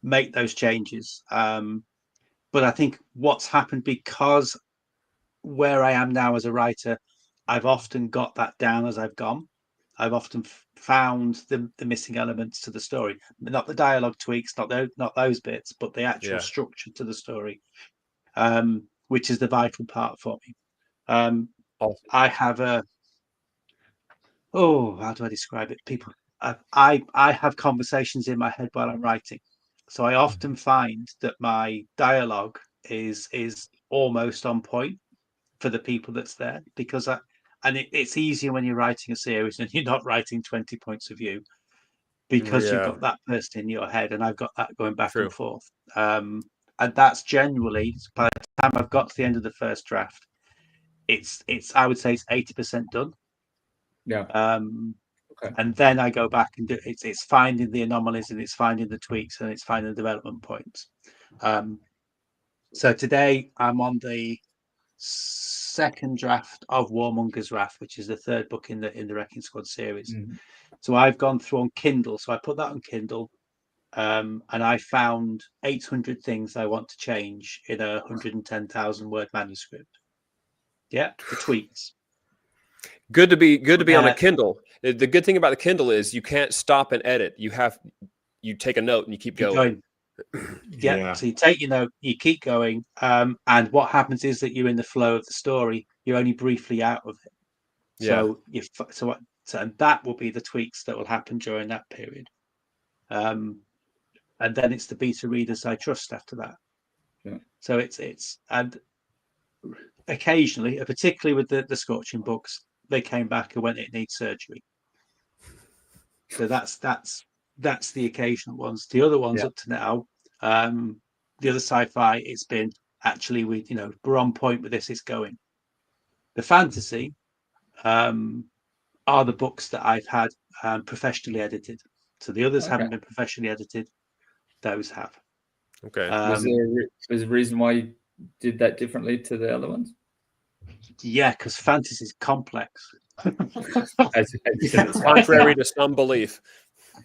make those changes. But I think what's happened, because where I am now as a writer, I've often got that down as I've gone. I've often found the missing elements to the story, not the dialogue tweaks, not those bits, but the actual structure to the story, which is the vital part for me. I have how do I describe it? People, I have conversations in my head while I'm writing, so I often find that my dialogue is almost on point for the people that's there, because it's easier when you're writing a series and you're not writing 20 points of view, because you've got that person in your head and I've got that going back and forth. And that's generally, by the time I've got to the end of the first draft, it's I would say it's 80% done. And then I go back and it's finding the anomalies and it's finding the tweaks and it's finding the development points. So today I'm on the second draft of Warmonger's Wrath, which is the third book in the Wrecking Squad series. So I've gone through on Kindle, so I put that on Kindle, and I found 800 things I want to change in a 110,000 word manuscript. The tweaks. Good to be on a Kindle. The good thing about the Kindle is you can't stop and edit. You take a note and you keep going. So you take your note, you keep going, and what happens is that you're in the flow of the story. You're only briefly out of it. So and that will be the tweaks that will happen during that period. And then it's the beta readers I trust after that. Yeah. So it's and occasionally, particularly with the Scorching books, they came back and went, it needs surgery. So that's the occasional ones. The other ones up to now, the other sci-fi, it's been actually we're on point with this. It's going. The fantasy are the books that I've had professionally edited. So the others haven't been professionally edited. Those have. Okay. Was there a reason why you did that differently to the other ones? Yeah, because fantasy is complex. Contrary to some belief.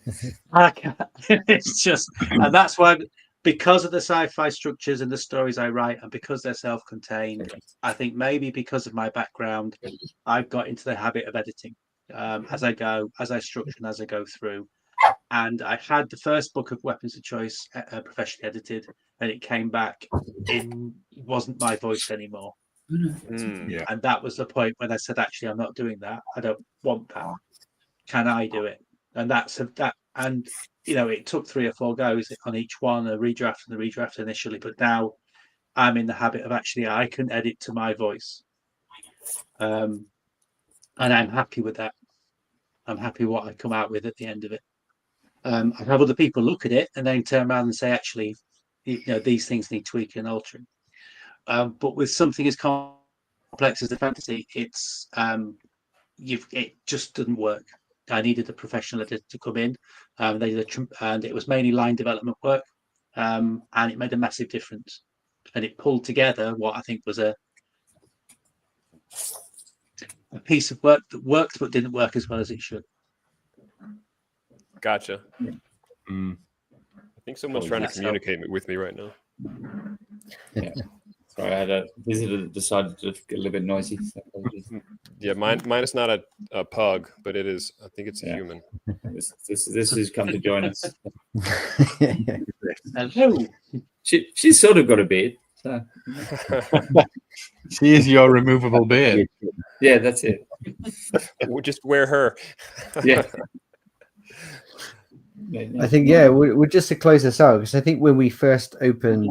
It's just, and that's why, because of the sci-fi structures and the stories I write, and because they're self-contained, I think maybe because of my background, I've got into the habit of editing as I go, as I structure, and as I go through. And I had the first book of Weapons of Choice professionally edited, and it came back. It wasn't my voice anymore. And that was the point when I said, actually, I'm not doing that. I don't want that. Can I do it? And and it took 3 or 4 goes on each one, a redraft and the redraft initially, but now I'm in the habit of actually I can edit to my voice. And I'm happy with that. I'm happy what I come out with at the end of it. I have other people look at it and then turn around and say, actually, these things need tweaking and altering. But with something as complex as the fantasy, it just doesn't work. I needed a professional editor to come in. And it was mainly line development work, and it made a massive difference. And it pulled together what I think was a piece of work that worked but didn't work as well as it should. Gotcha. I think someone's trying to communicate with me right now. Yeah. Sorry, I had a visitor that decided to get a little bit noisy. So yeah, mine is not a pug, but it is. I think it's a human. This has come to join us. Hello. She's sort of got a beard. So. She is your removable beard. Yeah, that's it. We'll just wear her. Yeah. I think we're just to close this out, because I think when we first opened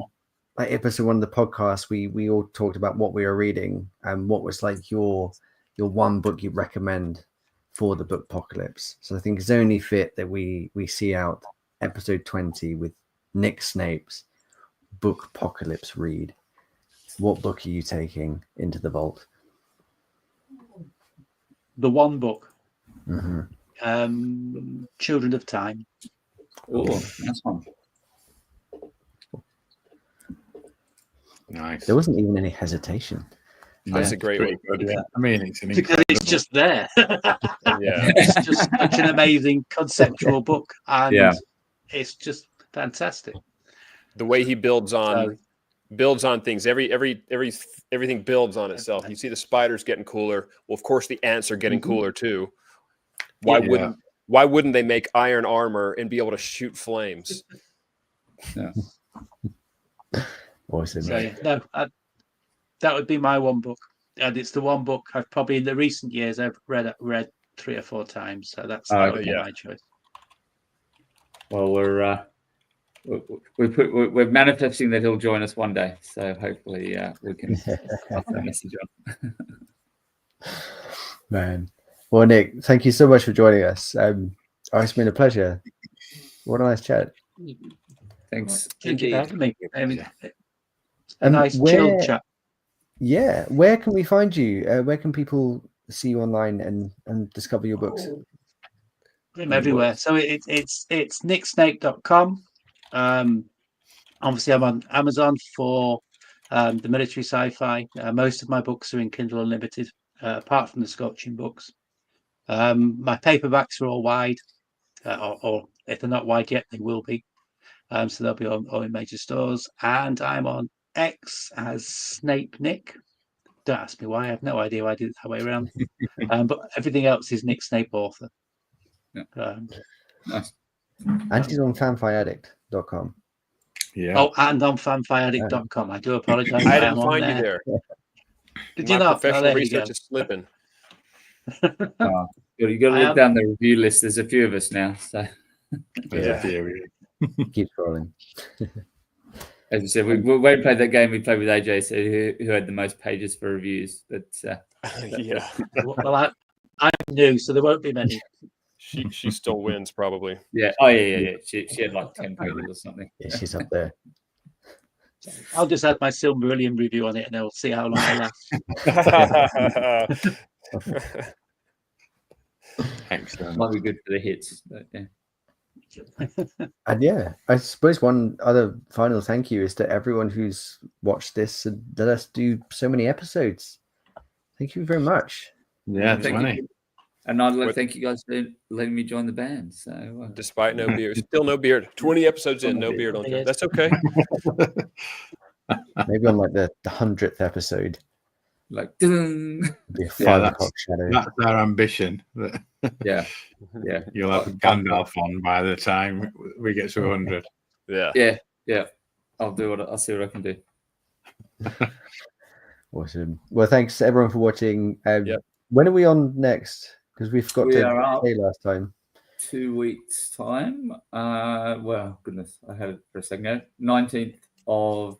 episode 1 of the podcast, we all talked about what we were reading and what was like your one book you'd recommend for the Bookpocalypse. So I think it's only fit that we see out episode 20 with Nick Snape's Bookpocalypse read. What book are you taking into the vault? The one book. Mm-hmm. Children of Time. Oh, that's one. Nice. There wasn't even any hesitation. That's a great one. Good, yeah. I mean, it's because it's just there. Yeah, it's just such an amazing conceptual book, and it's just fantastic. The way he builds on things. Everything builds on itself. You see the spiders getting cooler. Well, of course, the ants are getting cooler too. Why wouldn't they make iron armor and be able to shoot flames? Yeah. Awesome. So, that would be my one book, and it's the one book I've probably in the recent years I've read 3 or 4 times. So that would be my choice. Well, we're manifesting that he'll join us one day. So hopefully we can pass that message on. Man. Well, Nick, thank you so much for joining us. It's been a pleasure. What a nice chat. Thanks. Thank you for having me. A nice chilled chat. Yeah. Where can we find you? Where can people see you online and discover your books? I'm everywhere. So it's nicksnape.com. Obviously, I'm on Amazon for the military sci-fi. Most of my books are in Kindle Unlimited, apart from the Scorching books. My paperbacks are all wide, or if they're not wide yet, they will be. So they'll be all in major stores. And I'm on X as Snape Nick. Don't ask me why. I have no idea why I did it that way around. But everything else is Nick Snape author. Yeah. Nice. And he's on fanfiaddict.com. Yeah. Oh, and on fanfiaddict.com. I do apologize. I didn't find you there. Did My you not? professional There you research go. is slipping. You got to look down the review list. There's a few of us now, so There's a few. Keep scrolling. As we said, when we played that game, we played with AJ, so who had the most pages for reviews. But Yeah, Well, I'm new, so there won't be many. she still wins probably. yeah, oh yeah. She had like 10 pages or something. Yeah, she's up there. I'll just add my Silmarillion review on it, and they'll see how long I last. Excellent. Might be good for the hits, but yeah. And yeah, I suppose one other final thank you is to everyone who's watched this and let us do so many episodes. Thank you very much. Yeah, Thank 20. you. And I'd like to thank you guys for letting me join the band. So Despite no beard, still no beard. 20 episodes in, no beard on there. That's okay. Maybe on like the 100th episode. like, Be a 5 o'clock shadow. That's our ambition. yeah. You'll have Gandalf on by the time we get to 100. Yeah. I'll see what I can do. Awesome. Well, thanks everyone for watching. Yep. When are we on next? Because we forgot We to are up. say last time. 2 weeks' time. Well, goodness, I had it for a second ago. 19th of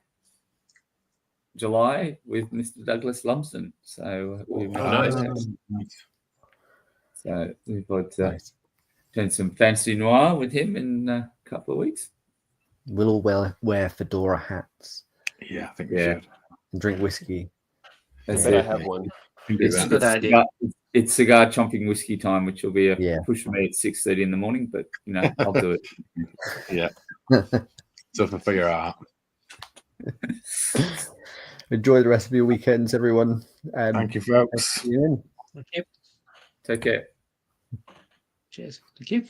July with Mr. Douglas Lumsden. So we've nice. So we've got Nice. doing some fancy noir with him in a couple of weeks. We'll all wear fedora hats Yeah, I think we should. and drink whiskey. That's Bet I it. have one. Can do It's that. Good idea. It's cigar chomping whiskey time, which will be a Yeah. push for me at 6:30 in the morning, but I'll do it. Yeah. Something for your art. Enjoy the rest of your weekends, everyone. Thank you, folks. See you in. Thank you. Take care. Cheers. Thank you.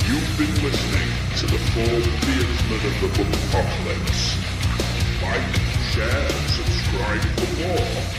You've been listening to the Four Beardsmen of the Bookpocalypse. Like, share, and subscribe for more.